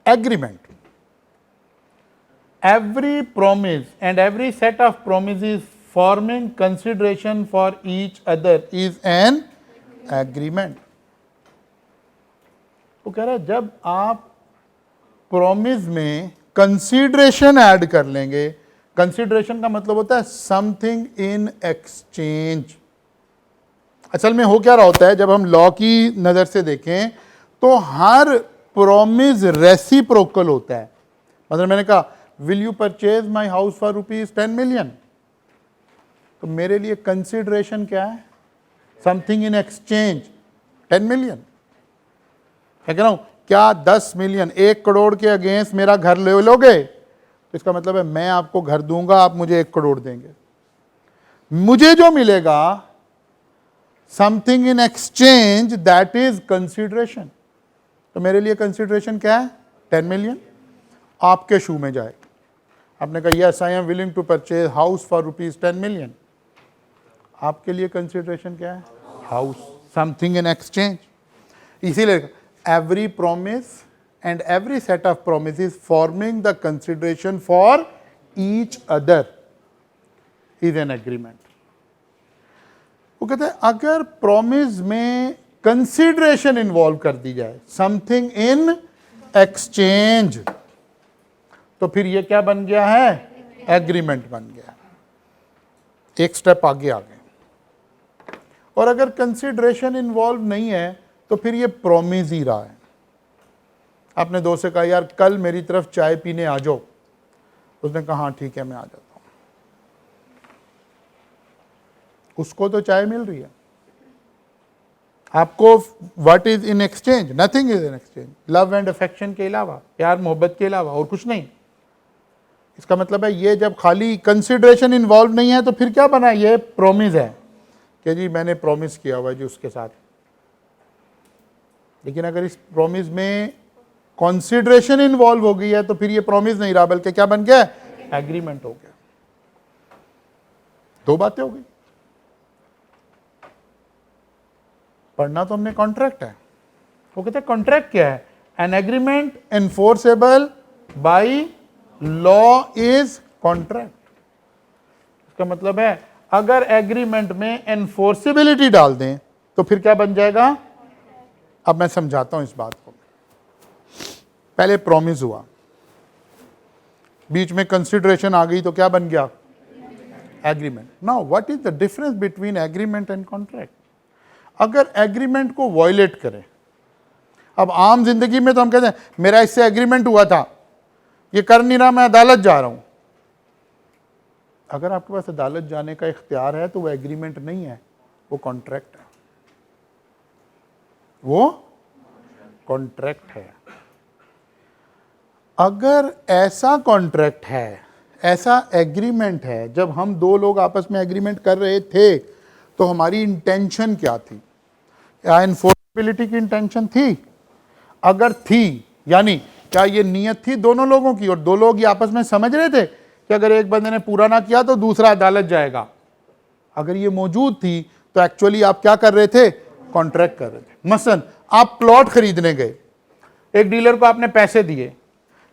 agreement, every promise and every set of promises forming consideration for each other is an agreement. वो कह रहा है जब आप प्रॉमिस में कंसीडरेशन ऐड कर लेंगे, कंसीडरेशन का मतलब होता है समथिंग इन एक्सचेंज। असल में हो क्या रहा होता है, जब हम लॉ की नजर से देखें तो हर प्रॉमिस रेसिप्रोकल होता है। मतलब मैंने कहा will you purchase my house for ₹10 million, तो मेरे लिए कंसीडरेशन क्या है, समथिंग इन एक्सचेंज 10 million। क्या कह रहा हूं, क्या 10 मिलियन 1 करोड़ के अगेंस्ट मेरा घर ले लोगे, तो इसका मतलब है मैं आपको घर दूंगा, आप मुझे 1 करोड़ देंगे, मुझे जो मिलेगा something in exchange that is consideration. तो मेरे लिए कंसीडरेशन क्या है, 10 मिलियन। आपके शू में जाए, आपने कहा yes I am willing to purchase house for ₹10 million, आपके लिए कंसीडरेशन क्या है, हाउस, समथिंग इन एक्सचेंज। इसीलिए every promise and every set of promises forming the consideration for each other is an agreement. वो कहते हैं अगर प्रॉमिस में कंसिडरेशन इन्वॉल्व कर दी जाए, समथिंग इन एक्सचेंज, तो फिर ये क्या बन गया है? एग्रीमेंट बन गया। एक स्टेप आगे आ गए। और अगर कंसिडरेशन इन्वॉल्व नहीं है तो फिर ये प्रॉमिस ही रहा है। आपने दोस्त से कहा यार कल मेरी तरफ चाय पीने आ जाओ, उसने कहा हाँ ठीक है मैं आ जाता हूं। उसको तो चाय मिल रही है, आपको what is in exchange? Nothing is in exchange. Love and affection के अलावा, प्यार मोहब्बत के अलावा और कुछ नहीं। इसका मतलब है ये जब खाली कंसिडरेशन इन्वॉल्व नहीं है तो फिर क्या बना? ये प्रॉमिस है कि जी मैंने प्रॉमिस किया हुआ है जी उसके साथ। लेकिन अगर इस प्रॉमिस में कंसिडरेशन इन्वॉल्व हो गई है तो फिर ये प्रॉमिस नहीं रहा, बल्कि क्या बन गया? एग्रीमेंट हो गया। दो बातें हो गई। पढ़ना तो हमने कॉन्ट्रैक्ट है। वो कहते हैं कॉन्ट्रैक्ट क्या है? An agreement enforceable by law is contract. इसका मतलब है अगर एग्रीमेंट में एनफोर्सेबिलिटी डाल दें तो फिर क्या बन जाएगा? अब मैं समझाता हूं इस बात को। पहले प्रॉमिस हुआ, बीच में कंसिडरेशन आ गई तो क्या बन गया? Agreement. Now what is the difference between agreement and contract? अगर एग्रीमेंट को वायलेट करें, अब आम जिंदगी में तो हम कहते हैं मेरा इससे एग्रीमेंट हुआ था, ये कर नहीं रहा, मैं अदालत जा रहा हूं। अगर आपके पास अदालत जाने का इख्तियार है तो वो एग्रीमेंट नहीं है, वो कॉन्ट्रैक्ट है। वो कॉन्ट्रैक्ट है। अगर ऐसा कॉन्ट्रैक्ट है, ऐसा एग्रीमेंट है, जब हम दो लोग आपस में एग्रीमेंट कर रहे थे तो हमारी इंटेंशन क्या थी? या एनफोर्सेबिलिटी की इंटेंशन थी? अगर थी, यानी क्या ये नीयत थी दोनों लोगों की और दो लोग ये आपस में समझ रहे थे कि अगर एक बंदे ने पूरा ना किया तो दूसरा अदालत जाएगा? अगर ये मौजूद थी तो एक्चुअली आप क्या कर रहे थे? कॉन्ट्रैक्ट कर रहे थे। मसलन आप प्लॉट खरीदने गए, एक डीलर को आपने पैसे दिए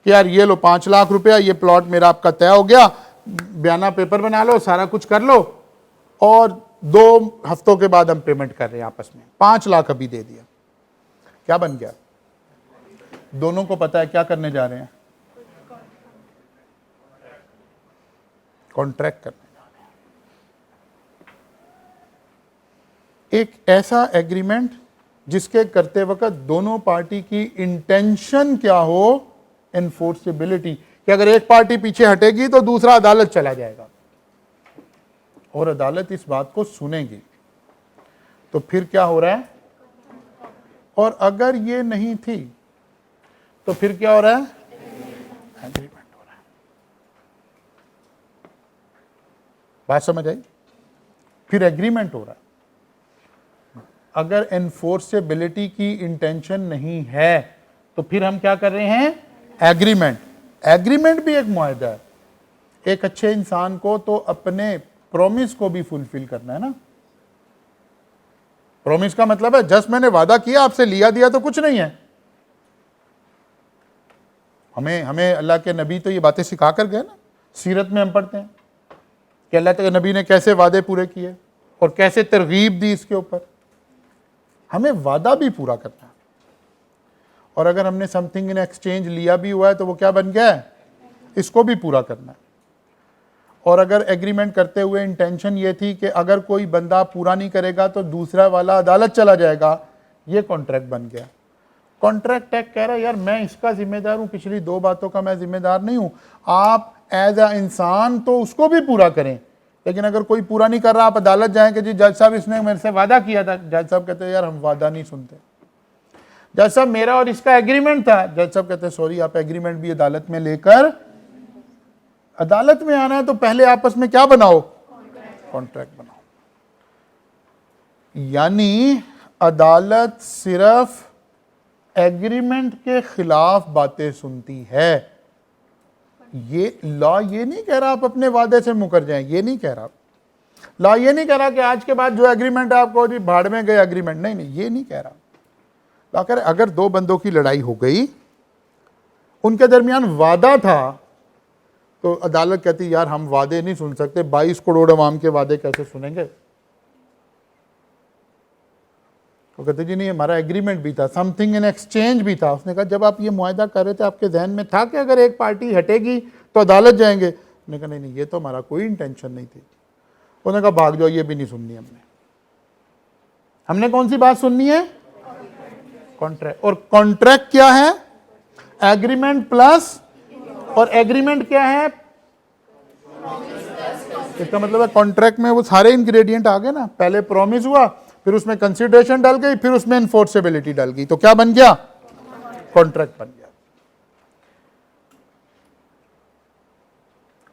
कि यार ये लो 5 लाख रुपया, ये प्लॉट मेरा आपका तय हो गया, बयाना पेपर बना लो, सारा कुछ कर लो और 2 हफ्तों के बाद हम पेमेंट कर रहे हैं आपस में। 5 लाख अभी दे दिया, क्या बन गया? दोनों को पता है क्या करने जा रहे हैं? कॉन्ट्रैक्ट करने जा रहे हैं। एक ऐसा एग्रीमेंट जिसके करते वक्त दोनों पार्टी की इंटेंशन क्या हो? एनफोर्सेबिलिटी, कि अगर एक पार्टी पीछे हटेगी तो दूसरा अदालत चला जाएगा और अदालत इस बात को सुनेगी। तो फिर क्या हो रहा है? और अगर ये नहीं थी तो फिर क्या हो रहा है? एग्रीमेंट हो रहा है। बात समझ आई? फिर एग्रीमेंट हो रहा है। अगर एनफोर्सेबिलिटी की इंटेंशन नहीं है तो फिर हम क्या कर रहे हैं? एग्रीमेंट। एग्रीमेंट भी एक मुआहदा है। एक अच्छे इंसान को तो अपने प्रॉमिस को भी फुलफिल करना है ना। प्रॉमिस का मतलब है जस्ट मैंने वादा किया, आपसे लिया दिया तो कुछ नहीं है। हमें अल्लाह के नबी तो ये बातें सिखा कर गए ना। सीरत में हम पढ़ते हैं कि अल्लाह के नबी ने कैसे वादे पूरे किए और कैसे तरगीब दी इसके ऊपर। हमें वादा भी पूरा करना है। और अगर हमने समथिंग इन एक्सचेंज लिया भी हुआ है तो वो क्या बन गया है? इसको भी पूरा करना है। और अगर एग्रीमेंट करते हुए इंटेंशन ये थी कि अगर कोई बंदा पूरा नहीं करेगा तो दूसरा वाला अदालत चला जाएगा, ये कॉन्ट्रैक्ट बन गया। कॉन्ट्रैक्ट एक्ट कह रहा है यार मैं इसका जिम्मेदार हूं, पिछली 2 बातों का मैं जिम्मेदार नहीं हूं। आप एज अ इंसान तो उसको भी पूरा करें, लेकिन अगर कोई पूरा नहीं कर रहा आप अदालत जाएं कि जी जज साहब इसने मेरे से वादा किया था। जज साहब कहते हैं यार हम वादा नहीं सुनते। जज साहब मेरा और इसका एग्रीमेंट था। जज साहब कहते हैं सॉरी आप एग्रीमेंट भी अदालत में लेकर, अदालत में आना है तो पहले आपस में क्या बनाओ? कॉन्ट्रैक्ट बनाओ। यानी अदालत सिर्फ एग्रीमेंट के खिलाफ बातें सुनती है। ये लॉ ये नहीं कह रहा आप अपने वादे से मुकर जाएं, ये नहीं कह रहा। लॉ ये नहीं कह रहा कि आज के बाद जो एग्रीमेंट है आपको जी भाड़ में गए एग्रीमेंट, नहीं नहीं ये नहीं कह रहा। लॉ कह रहा अगर 2 बंदों की लड़ाई हो गई, उनके दरमियान वादा था तो अदालत कहती यार हम वादे नहीं सुन सकते, 22 करोड़ अवाम के वादे कैसे सुनेंगे। वो कहते जी नहीं हमारा एग्रीमेंट भी था, समथिंग इन एक्सचेंज भी था। उसने कहा जब आप ये मुआहदा कर रहे थे आपके जहन में था कि अगर एक पार्टी हटेगी तो अदालत जाएंगे? उसने कहा नहीं ये तो हमारा कोई इंटेंशन नहीं थी। उन्होंने कहा भाग जाओ, ये भी नहीं सुननी हमने कौन सी बात सुननी है? कॉन्ट्रैक्ट। और कॉन्ट्रैक्ट क्या है? एग्रीमेंट प्लस, और एग्रीमेंट क्या है? इसका मतलब है कॉन्ट्रैक्ट में वो सारे इंग्रेडिएंट आ गए ना, पहले प्रॉमिस हुआ, फिर उसमें कंसिडरेशन डल गई, फिर उसमें इन्फोर्सेबिलिटी डल गई, तो क्या बन गया? कॉन्ट्रैक्ट बन गया।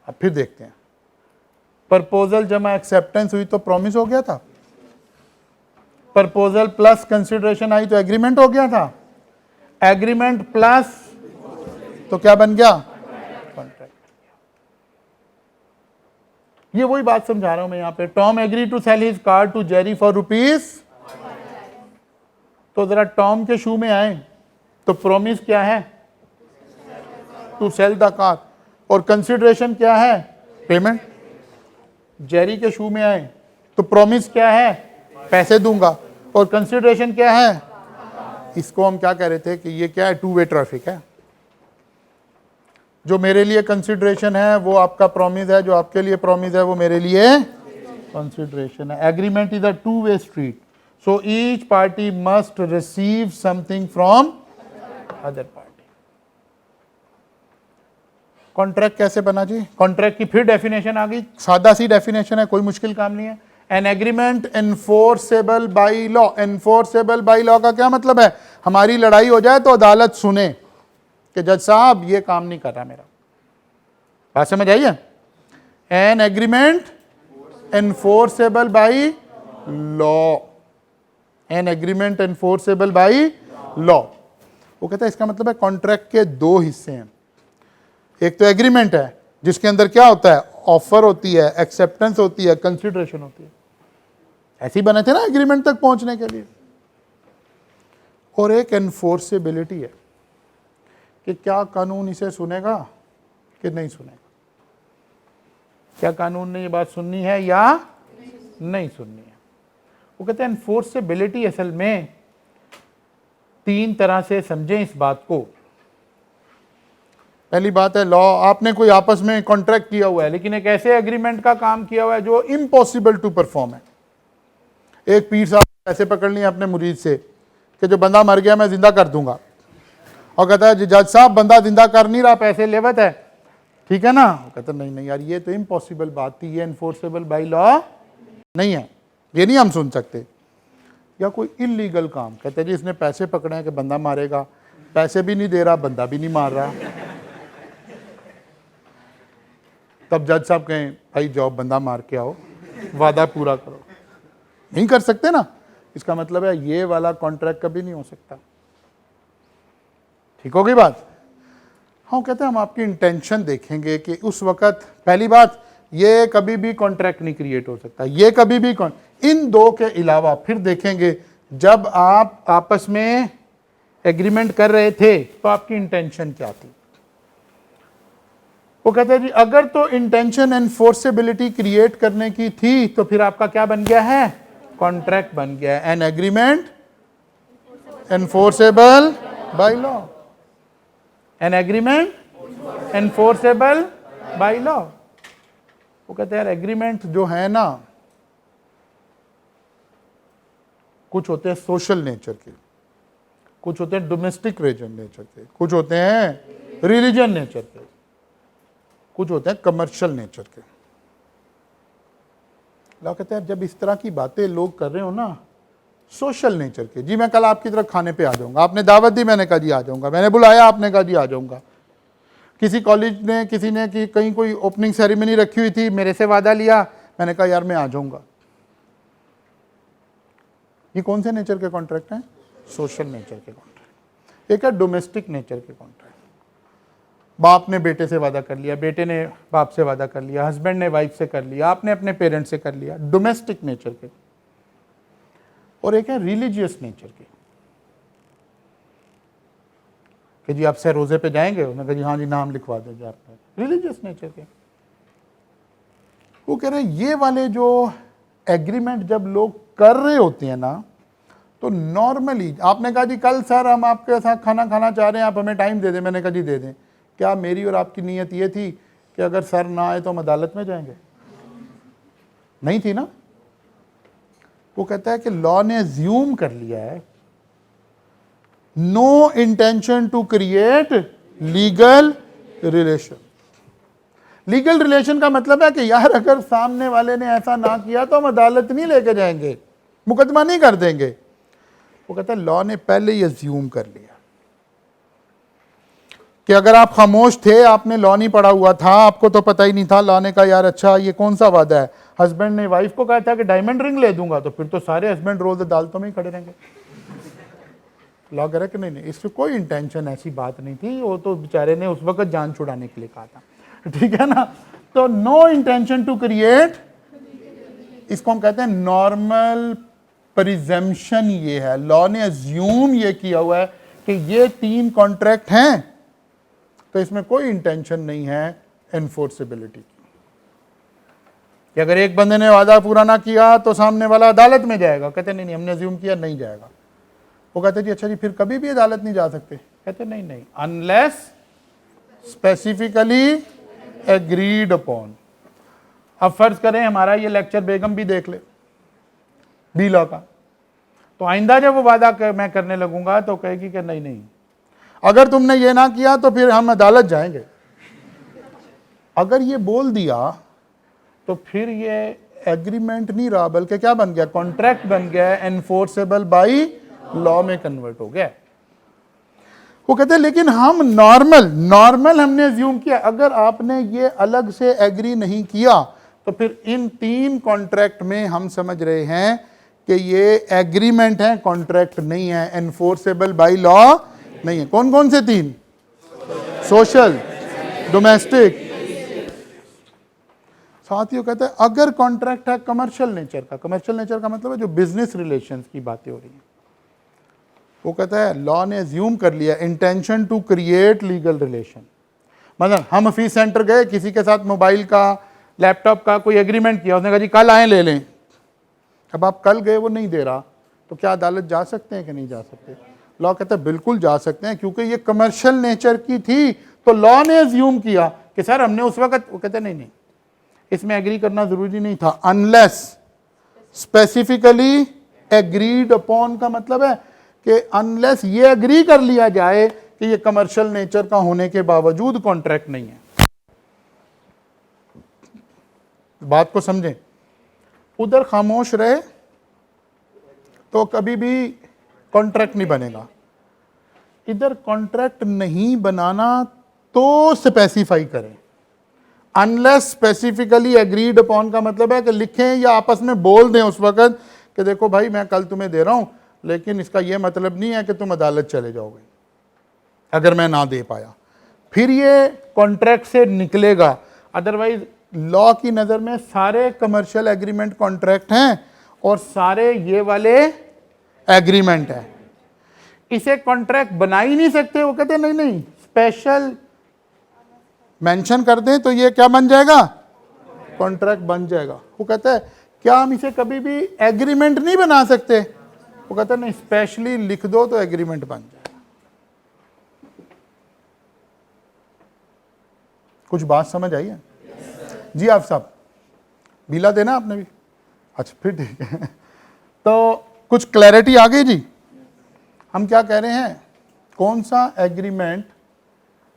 अब फिर देखते हैं, प्रपोजल जमा एक्सेप्टेंस हुई तो प्रॉमिस हो गया था, प्रपोजल प्लस कंसिडरेशन आई तो एग्रीमेंट हो गया था, एग्रीमेंट प्लस तो क्या बन गया? कॉन्ट्रैक्ट। ये वही बात समझा रहा हूं मैं यहां पे। Tom agree to sell his car to Jerry for rupees, तो जरा टॉम के शू में आए तो प्रॉमिस क्या है? टू सेल द कार, और कंसिडरेशन क्या है? पेमेंट। जेरी के शू में आए तो प्रॉमिस क्या है? पैसे दूंगा, और कंसिडरेशन क्या है? इसको हम क्या कह रहे थे कि ये क्या है? टू वे ट्रैफिक है। जो मेरे लिए कंसिडरेशन है वो आपका प्रॉमिस है, जो आपके लिए प्रॉमिस है वो मेरे लिए कंसिडरेशन है। Agreement is a two way street, so each party must receive something from other party. Contract कैसे बना जी? कॉन्ट्रैक्ट की फिर डेफिनेशन आ गई, सादा सी डेफिनेशन है, कोई मुश्किल काम नहीं है। An agreement enforceable by law. Enforceable by law का क्या मतलब है? हमारी लड़ाई हो जाए तो अदालत सुने कि जज साहब ये काम नहीं कर रहा मेरा। बात समझ आई है? An agreement enforceable by law, an agreement enforceable by law. वो कहता है इसका मतलब है कॉन्ट्रैक्ट के दो हिस्से हैं। एक तो एग्रीमेंट है जिसके अंदर क्या होता है? ऑफर होती है, एक्सेप्टेंस होती है, कंसिडरेशन होती है। ऐसे ही बने थे ना एग्रीमेंट तक पहुंचने के लिए। और एक एनफोर्सेबिलिटी है कि क्या कानून इसे सुनेगा कि नहीं सुनेगा, क्या कानून ने ये बात सुननी है या नहीं सुननी है। वो कहते हैं एनफोर्सेबिलिटी असल में तीन तरह से समझें इस बात को। पहली बात है लॉ, आपने कोई आपस में कॉन्ट्रैक्ट किया हुआ है लेकिन एक ऐसे एग्रीमेंट का काम किया हुआ है जो इम्पॉसिबल टू परफॉर्म है। एक पीर साहब पैसे पकड़ लिए अपने मुरीद से कि जो बंदा मर गया मैं जिंदा कर दूंगा, और कहता है जज साहब बंदा जिंदा कर नहीं रहा, पैसे लेवत है, ठीक है ना? वो कहता नहीं नहीं यार ये तो इम्पॉसिबल बात थी, ये एनफोर्सेबल बाई लॉ नहीं है, ये नहीं हम सुन सकते। या कोई इलीगल काम, कहते जी इसने पैसे पकड़े हैं कि बंदा मारेगा, पैसे भी नहीं दे रहा, बंदा भी नहीं मार रहा। तब जज साहब कहें भाई जाओ बंदा मार के आओ, वादा पूरा करो, नहीं कर सकते ना। इसका मतलब है ये वाला कॉन्ट्रैक्ट कभी नहीं हो सकता। ठीक हो गई बात? हाँ, कहते हैं हम आपकी इंटेंशन देखेंगे कि उस वक्त, पहली बात ये कभी भी कॉन्ट्रैक्ट नहीं क्रिएट हो सकता, ये कभी भी इन दो के अलावा फिर देखेंगे जब आप आपस में एग्रीमेंट कर रहे थे तो आपकी इंटेंशन क्या थी। वो कहते हैं जी अगर तो इंटेंशन एनफोर्सेबिलिटी क्रिएट करने की थी तो फिर आपका क्या बन गया है? कॉन्ट्रैक्ट बन गया है। An agreement enforceable by law, an agreement enforceable by law. वो कहते हैं यार एग्रीमेंट जो है ना, कुछ होते हैं सोशल नेचर के, कुछ होते हैं डोमेस्टिक रीजन नेचर के, कुछ होते हैं रिलीजन नेचर के, कुछ होते हैं कमर्शियल नेचर के। लोग कहते हैं जब इस तरह की बातें लोग कर रहे हो ना सोशल नेचर के, जी मैं कल आपकी तरफ खाने पे आ जाऊंगा, आपने दावत दी, मैंने कहा जी आ जाऊंगा, मैंने बुलाया, आपने कहा जी आ जाऊंगा। किसी कॉलेज ने किसी ने कि कहीं कोई ओपनिंग सेरेमनी रखी हुई थी, मेरे से वादा लिया, मैंने कहा यार मैं आ जाऊंगा। ये कौन से नेचर के कॉन्ट्रैक्ट हैं? सोशल नेचर के कॉन्ट्रैक्ट। एक है डोमेस्टिक नेचर के कॉन्ट्रैक्ट, बाप ने बेटे से वादा कर लिया, बेटे ने बाप से वादा कर लिया, हस्बैंड ने वाइफ से कर लिया, आपने अपने पेरेंट्स से कर लिया, डोमेस्टिक नेचर के। और एक है रिलीजियस नेचर के। कि जी आपसे रोज़े पे जाएंगे, उन्होंने कहा जी हाँ जी नाम लिखवा दीजिए आपने, रिलीजियस नेचर के। वो कह रहे हैं ये वाले जो एग्रीमेंट जब लोग कर रहे होते हैं ना, तो नॉर्मली आपने कहा जी कल सर हम आपके साथ खाना खाना चाह रहे हैं, आप हमें टाइम दे दें, मैंने कहा जी दे दें। क्या मेरी और आपकी नीयत ये थी कि अगर सर ना आए तो हम अदालत में जाएंगे? नहीं थी ना। वो कहता है कि लॉ ने अज्यूम कर लिया है no intention to create legal relation. Legal relation का मतलब है कि यार अगर सामने वाले ने ऐसा ना किया तो हम अदालत नहीं लेके जाएंगे, मुकदमा नहीं कर देंगे। वो कहता है लॉ ने पहले ही अज्यूम कर लिया कि अगर आप खामोश थे, आपने लॉ नहीं पढ़ा हुआ था, आपको तो पता ही नहीं था, लॉ ने कहा यार अच्छा ये कौन सा वादा है, हस्बैंड ने वाइफ को कहा था कि डायमंड रिंग ले दूंगा, तो फिर तो सारे हस्बैंड रोज अदालतों में ही खड़े रहेंगे। लॉ कह रहा है कि नहीं इसमें कोई इंटेंशन ऐसी बात नहीं थी, वो तो बेचारे ने उस वक्त जान छुड़ाने के लिए कहा था, ठीक है ना। तो नो इंटेंशन टू क्रिएट, इसको हम कहते हैं नॉर्मल प्रिजम्पशन। ये है लॉ ने अज्यूम ये किया हुआ है कि ये 3 कॉन्ट्रैक्ट हैं, तो इसमें कोई इंटेंशन नहीं है एनफोर्सेबिलिटी की, कि अगर एक बंदे ने वादा पूरा ना किया तो सामने वाला अदालत में जाएगा। कहते नहीं हमने अज्यूम किया नहीं जाएगा। वो कहते जी अच्छा जी फिर कभी भी अदालत नहीं जा सकते? कहते नहीं अनलेस स्पेसिफिकली एग्रीड अपॉन। अब फर्ज करें हमारा ये लेक्चर बेगम भी देख ले बी लॉ का, तो आइंदा जब वो वादा मैं करने लगूंगा तो कहेगी कि नहीं अगर तुमने ये ना किया तो फिर हम अदालत जाएंगे। अगर ये बोल दिया तो फिर ये एग्रीमेंट नहीं रहा, बल्कि क्या बन गया, कॉन्ट्रैक्ट बन गया, एनफोर्सेबल बाई लॉ में कन्वर्ट हो गया। वो कहते हैं लेकिन हम नॉर्मल हमने अज्यूम किया। अगर आपने ये अलग से एग्री नहीं किया तो फिर इन 3 कॉन्ट्रैक्ट में हम समझ रहे हैं कि ये एग्रीमेंट है, कॉन्ट्रैक्ट नहीं है, एनफोर्सेबल बाई लॉ नहीं है। कौन कौन से 3? Social, domestic. साथियों कहते हैं अगर कॉन्ट्रैक्ट है कमर्शियल नेचर का, कमर्शियल नेचर का मतलब है जो बिजनेस रिलेशंस की बातें हो रही हैं, वो कहता है लॉ ने अज्यूम कर लिया intention to create legal relation. मतलब हम फीस सेंटर गए, किसी के साथ मोबाइल का लैपटॉप का कोई एग्रीमेंट किया, उसने कहा जी कल आए ले लें। अब आप कल गए वो नहीं दे रहा, तो क्या अदालत जा सकते हैं कि नहीं जा सकते? लॉ कहता है बिल्कुल जा सकते हैं, क्योंकि ये कमर्शियल नेचर की थी, तो लॉ ने अज्यूम किया कि सर हमने उस वक्त, वो कहते नहीं इसमें एग्री करना जरूरी नहीं था, अनलेस स्पेसिफिकली एग्रीड अपॉन का मतलब है कि अनलेस ये एग्री कर लिया जाए कि ये कमर्शियल नेचर का होने के बावजूद कॉन्ट्रैक्ट नहीं है। बात को समझें, उधर खामोश रहे तो कभी भी कॉन्ट्रैक्ट नहीं बनेगा, इधर कॉन्ट्रैक्ट नहीं बनाना तो स्पेसिफाई करें। अनलेस स्पेसिफिकली एग्रीड अपॉन का मतलब है कि लिखें या आपस में बोल दें उस वक्त कि देखो भाई मैं कल तुम्हें दे रहा हूं, लेकिन इसका यह मतलब नहीं है कि तुम अदालत चले जाओगे अगर मैं ना दे पाया, फिर ये कॉन्ट्रैक्ट से निकलेगा। अदरवाइज लॉ की नज़र में सारे कमर्शियल एग्रीमेंट कॉन्ट्रैक्ट हैं और सारे ये वाले एग्रीमेंट है, इसे कॉन्ट्रैक्ट बना ही नहीं सकते। वो कहते नहीं स्पेशल मेंशन कर दें तो ये क्या बन जाएगा, कॉन्ट्रैक्ट बन जाएगा। वो कहता है क्या हम इसे कभी भी एग्रीमेंट नहीं बना सकते? वो कहता है नहीं, स्पेशली लिख दो तो एग्रीमेंट बन जाएगा। कुछ बात समझ आई है? जी आप साहब बिला देना आपने भी? अच्छा फिर ठीक है। तो कुछ क्लैरिटी आ गई जी। हम क्या कह रहे हैं, कौन सा एग्रीमेंट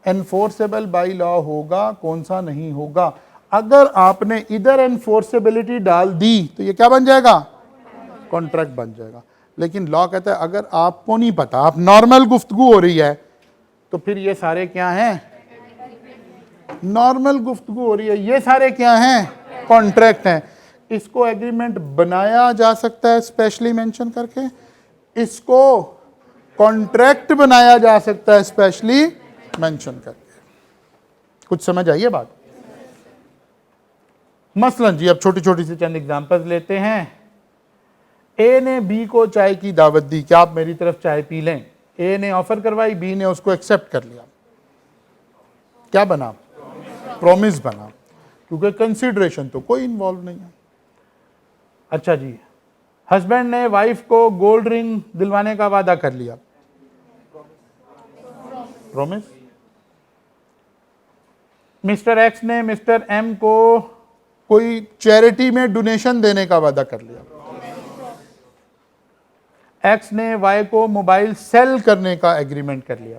एनफोर्सेबल बाई लॉ होगा, कौन सा नहीं होगा। अगर आपने इधर एनफोर्सेबिलिटी डाल दी तो ये क्या बन जाएगा, कॉन्ट्रैक्ट बन जाएगा। लेकिन लॉ कहता है अगर आपको नहीं पता, आप नॉर्मल गुफ्तगू हो रही है, तो फिर ये सारे क्या हैं, नॉर्मल गुफ्तगू हो रही है, ये सारे क्या हैं, कॉन्ट्रैक्ट हैं। इसको एग्रीमेंट बनाया जा सकता है स्पेशली मेंशन करके, इसको कॉन्ट्रैक्ट बनाया जा सकता है स्पेशली मेंशन करके। कुछ समझ आई है बात? मसलन जी अब छोटी छोटी सी चंद एग्जांपल्स लेते हैं। ए ने बी को चाय की दावत दी कि आप मेरी तरफ चाय पी लें। ए ने ऑफर करवाई, बी ने उसको एक्सेप्ट कर लिया, क्या बना? प्रॉमिस बना, क्योंकि कंसिडरेशन तो कोई इन्वॉल्व नहीं है। अच्छा जी, हस्बैंड ने वाइफ को गोल्ड रिंग दिलवाने का वादा कर लिया, प्रॉमिस। मिस्टर एक्स ने मिस्टर एम को कोई चैरिटी में डोनेशन देने का वादा कर लिया, एक्स ने वाई को मोबाइल सेल करने का एग्रीमेंट कर लिया।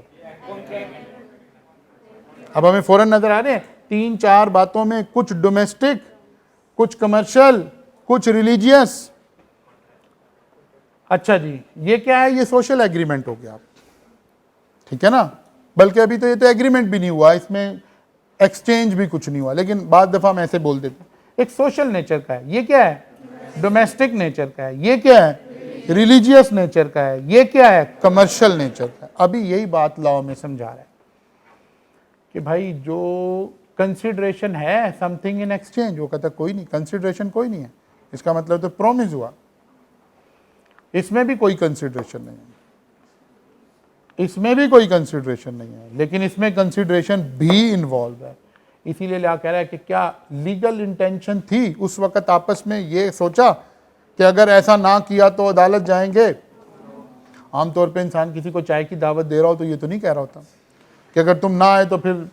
अब हमें फौरन नजर आ रहे हैं 3-4 बातों में, कुछ डोमेस्टिक, कुछ कमर्शियल, कुछ रिलीजियस। अच्छा जी, ये क्या है? ये सोशल एग्रीमेंट हो गया, ठीक है ना। बल्कि अभी तो ये तो एग्रीमेंट भी नहीं हुआ, इसमें एक्सचेंज भी कुछ नहीं हुआ, लेकिन बाद दफा हम ऐसे बोल देते हैं। एक सोशल नेचर का है, ये क्या है? डोमेस्टिक नेचर का है। ये क्या है? रिलीजियस नेचर का है। ये क्या है? कमर्शियल नेचर का है। अभी यही बात लॉ में समझा रहा है कि भाई जो कंसिडरेशन है समथिंग इन एक्सचेंज, वो कहता कोई नहीं, कंसिडरेशन कोई नहीं है, इसका मतलब तो प्रॉमिस हुआ, इसमें भी कोई कंसिडरेशन नहीं है, इसमें भी कोई कंसिडरेशन नहीं है, लेकिन इसमें कंसिडरेशन भी इन्वॉल्व है। इसीलिए क्या कह रहा है कि क्या लीगल इंटेंशन थी उस वक्त आपस में, ये सोचा कि अगर ऐसा ना किया तो अदालत जाएंगे। आमतौर पे इंसान किसी को चाय की दावत दे रहा हो तो ये तो नहीं कह रहा होता कि अगर तुम ना आए तो फिर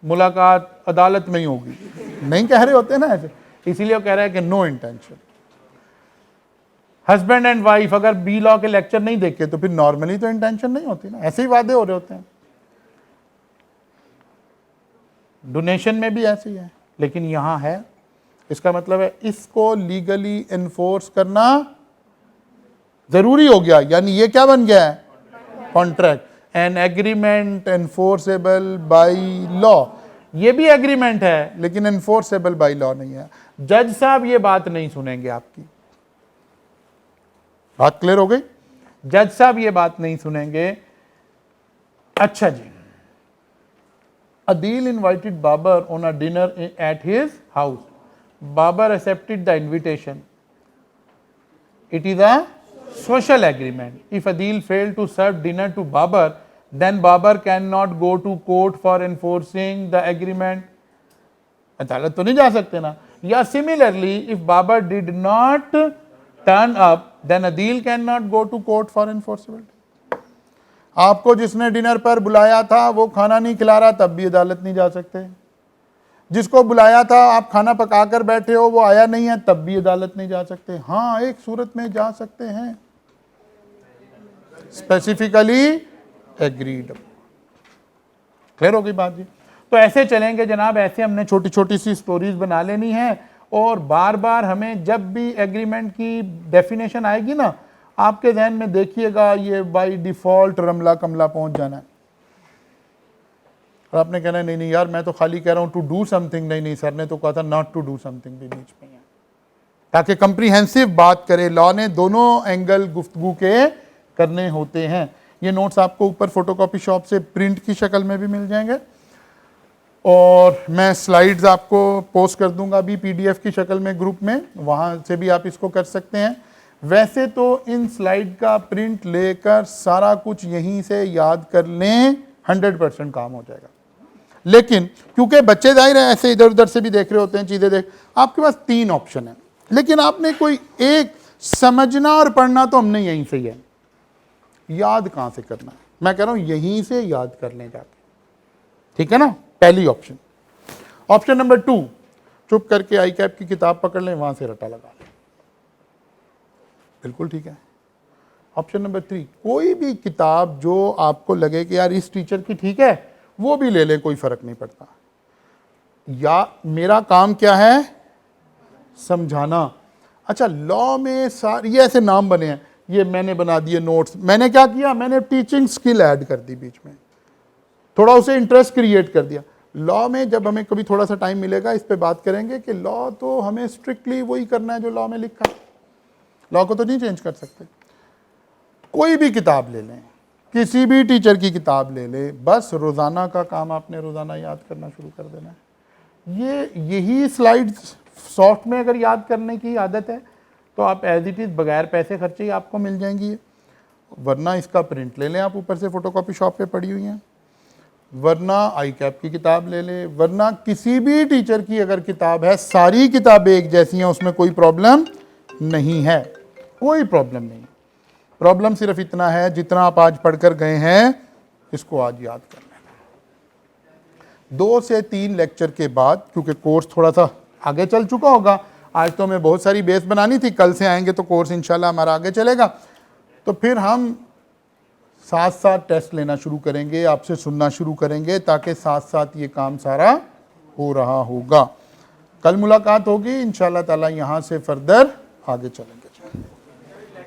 मुलाकात अदालत में ही होगी, नहीं कह रहे होते ना ऐसे। इसीलिए वो कह रहा है कि no intention. Husband and wife अगर बी लॉ के लेक्चर नहीं देखे तो फिर नॉर्मली तो इंटेंशन नहीं होती ना, ऐसे ही वादे हो रहे होते हैं। डोनेशन में भी ऐसे ही है, लेकिन यहां है, इसका मतलब है इसको लीगली एनफोर्स करना जरूरी हो गया। यानी ये क्या बन गया है? Contract, an agreement enforceable by law. ये भी एग्रीमेंट है लेकिन एनफोर्सेबल बाय लॉ नहीं है। जज साहब ये बात नहीं सुनेंगे आपकी, बात क्लियर हो गई? जज साहब ये बात नहीं सुनेंगे। अच्छा जी, Adil invited Babar on a dinner at his house. Babar accepted the invitation. It is a social agreement. If Adil failed to serve dinner to Babar, then Babar cannot go to court for enforcing the agreement. अदालत तो नहीं जा सकते ना। या similarly, if Babar did not turn up, then Adil cannot go to court for enforceability. आपको जिसने डिनर पर बुलाया था वो खाना नहीं खिला रहा, तब भी अदालत नहीं जा सकते। जिसको बुलाया था, आप खाना पकाकर बैठे हो, वो आया नहीं है, तब भी अदालत नहीं जा सकते। हाँ, एक सूरत में जा सकते हैं, स्पेसिफिकली एग्रीड। क्लियर हो गई बात जी? तो ऐसे चलेंगे जनाब, ऐसे हमने छोटी छोटी सी स्टोरीज बना लेनी है, और बार बार हमें जब भी एग्रीमेंट की डेफिनेशन आएगी ना, आपके जहन में देखिएगा ये बाय डिफॉल्ट रमला कमला पहुंच जाना है। और आपने कहना है नहीं नहीं यार मैं तो खाली कह रहा हूं टू डू समथिंग। नहीं नहीं, सर ने तो कहा था नॉट टू डू समथिंग भी बीच में है, ताकि कंप्रीहेंसिव बात करे। लॉ ने दोनों एंगल गुफ्तगू के करने होते हैं। ये नोट्स आपको ऊपर फोटोकॉपी शॉप से प्रिंट की शक्ल में भी मिल जाएंगे, और मैं स्लाइड्स आपको पोस्ट कर दूंगा अभी पीडीएफ की शक्ल में ग्रुप में, वहां से भी आप इसको कर सकते हैं। वैसे तो इन स्लाइड का प्रिंट लेकर सारा कुछ यहीं से याद कर लें, 100% काम हो जाएगा। लेकिन क्योंकि बच्चे जाहिर है ऐसे इधर उधर से भी देख रहे होते हैं चीज़ें, देख आपके पास 3 ऑप्शन है, लेकिन आपने कोई एक समझना और पढ़ना तो हमने यहीं से ही है। याद कहाँ से करना है? मैं कह रहा हूँ यहीं से याद कर लें जाके, ठीक है ना। पहली ऑप्शन। ऑप्शन नंबर 2, चुप करके आई कैप की किताब पकड़ लें, वहां से रटा लगा लें, बिल्कुल ठीक है। ऑप्शन नंबर 3, कोई भी किताब जो आपको लगे कि यार इस टीचर की ठीक है, वो भी ले लें, कोई फर्क नहीं पड़ता। या मेरा काम क्या है? समझाना। अच्छा, लॉ में सारे ये ऐसे नाम बने हैं, ये मैंने बना दिए नोट्स। मैंने क्या किया? मैंने टीचिंग स्किल ऐड कर दी बीच में, थोड़ा उसे इंटरेस्ट क्रिएट कर दिया। लॉ में जब हमें कभी थोड़ा सा टाइम मिलेगा इस पे बात करेंगे कि लॉ तो हमें स्ट्रिक्टली वही करना है जो लॉ में लिखा है, लॉ को तो नहीं चेंज कर सकते। कोई भी किताब ले लें, किसी भी टीचर की किताब ले लें, बस रोज़ाना का काम आपने रोज़ाना याद करना शुरू कर देना है। यही स्लाइड्स सॉफ्ट में अगर याद करने की आदत है तो आप एज इट इज़ बगैर पैसे खर्चे ही आपको मिल जाएंगी। वरना इसका प्रिंट ले लें आप, ऊपर से फ़ोटोकॉपी शॉप पे पड़ी हुई हैं, वरना आई कैप की किताब ले लें, वरना किसी भी टीचर की अगर किताब है, सारी किताबें एक जैसी हैं, उसमें कोई प्रॉब्लम नहीं है, कोई प्रॉब्लम नहीं। प्रॉब्लम सिर्फ इतना है जितना आप आज पढ़कर गए हैं इसको आज याद कर लेना। 2 से 3 लेक्चर के बाद, क्योंकि कोर्स थोड़ा सा आगे चल चुका होगा, आज तो हमें बहुत सारी बेस बनानी थी, कल से आएंगे तो कोर्स इंशाल्लाह हमारा आगे चलेगा, तो फिर हम साथ साथ टेस्ट लेना शुरू करेंगे, आपसे सुनना शुरू करेंगे, ताकि साथ साथ ये काम सारा हो रहा होगा। कल मुलाकात होगी इंशाल्लाह ताला, यहाँ से फर्दर आगे चलेंगे।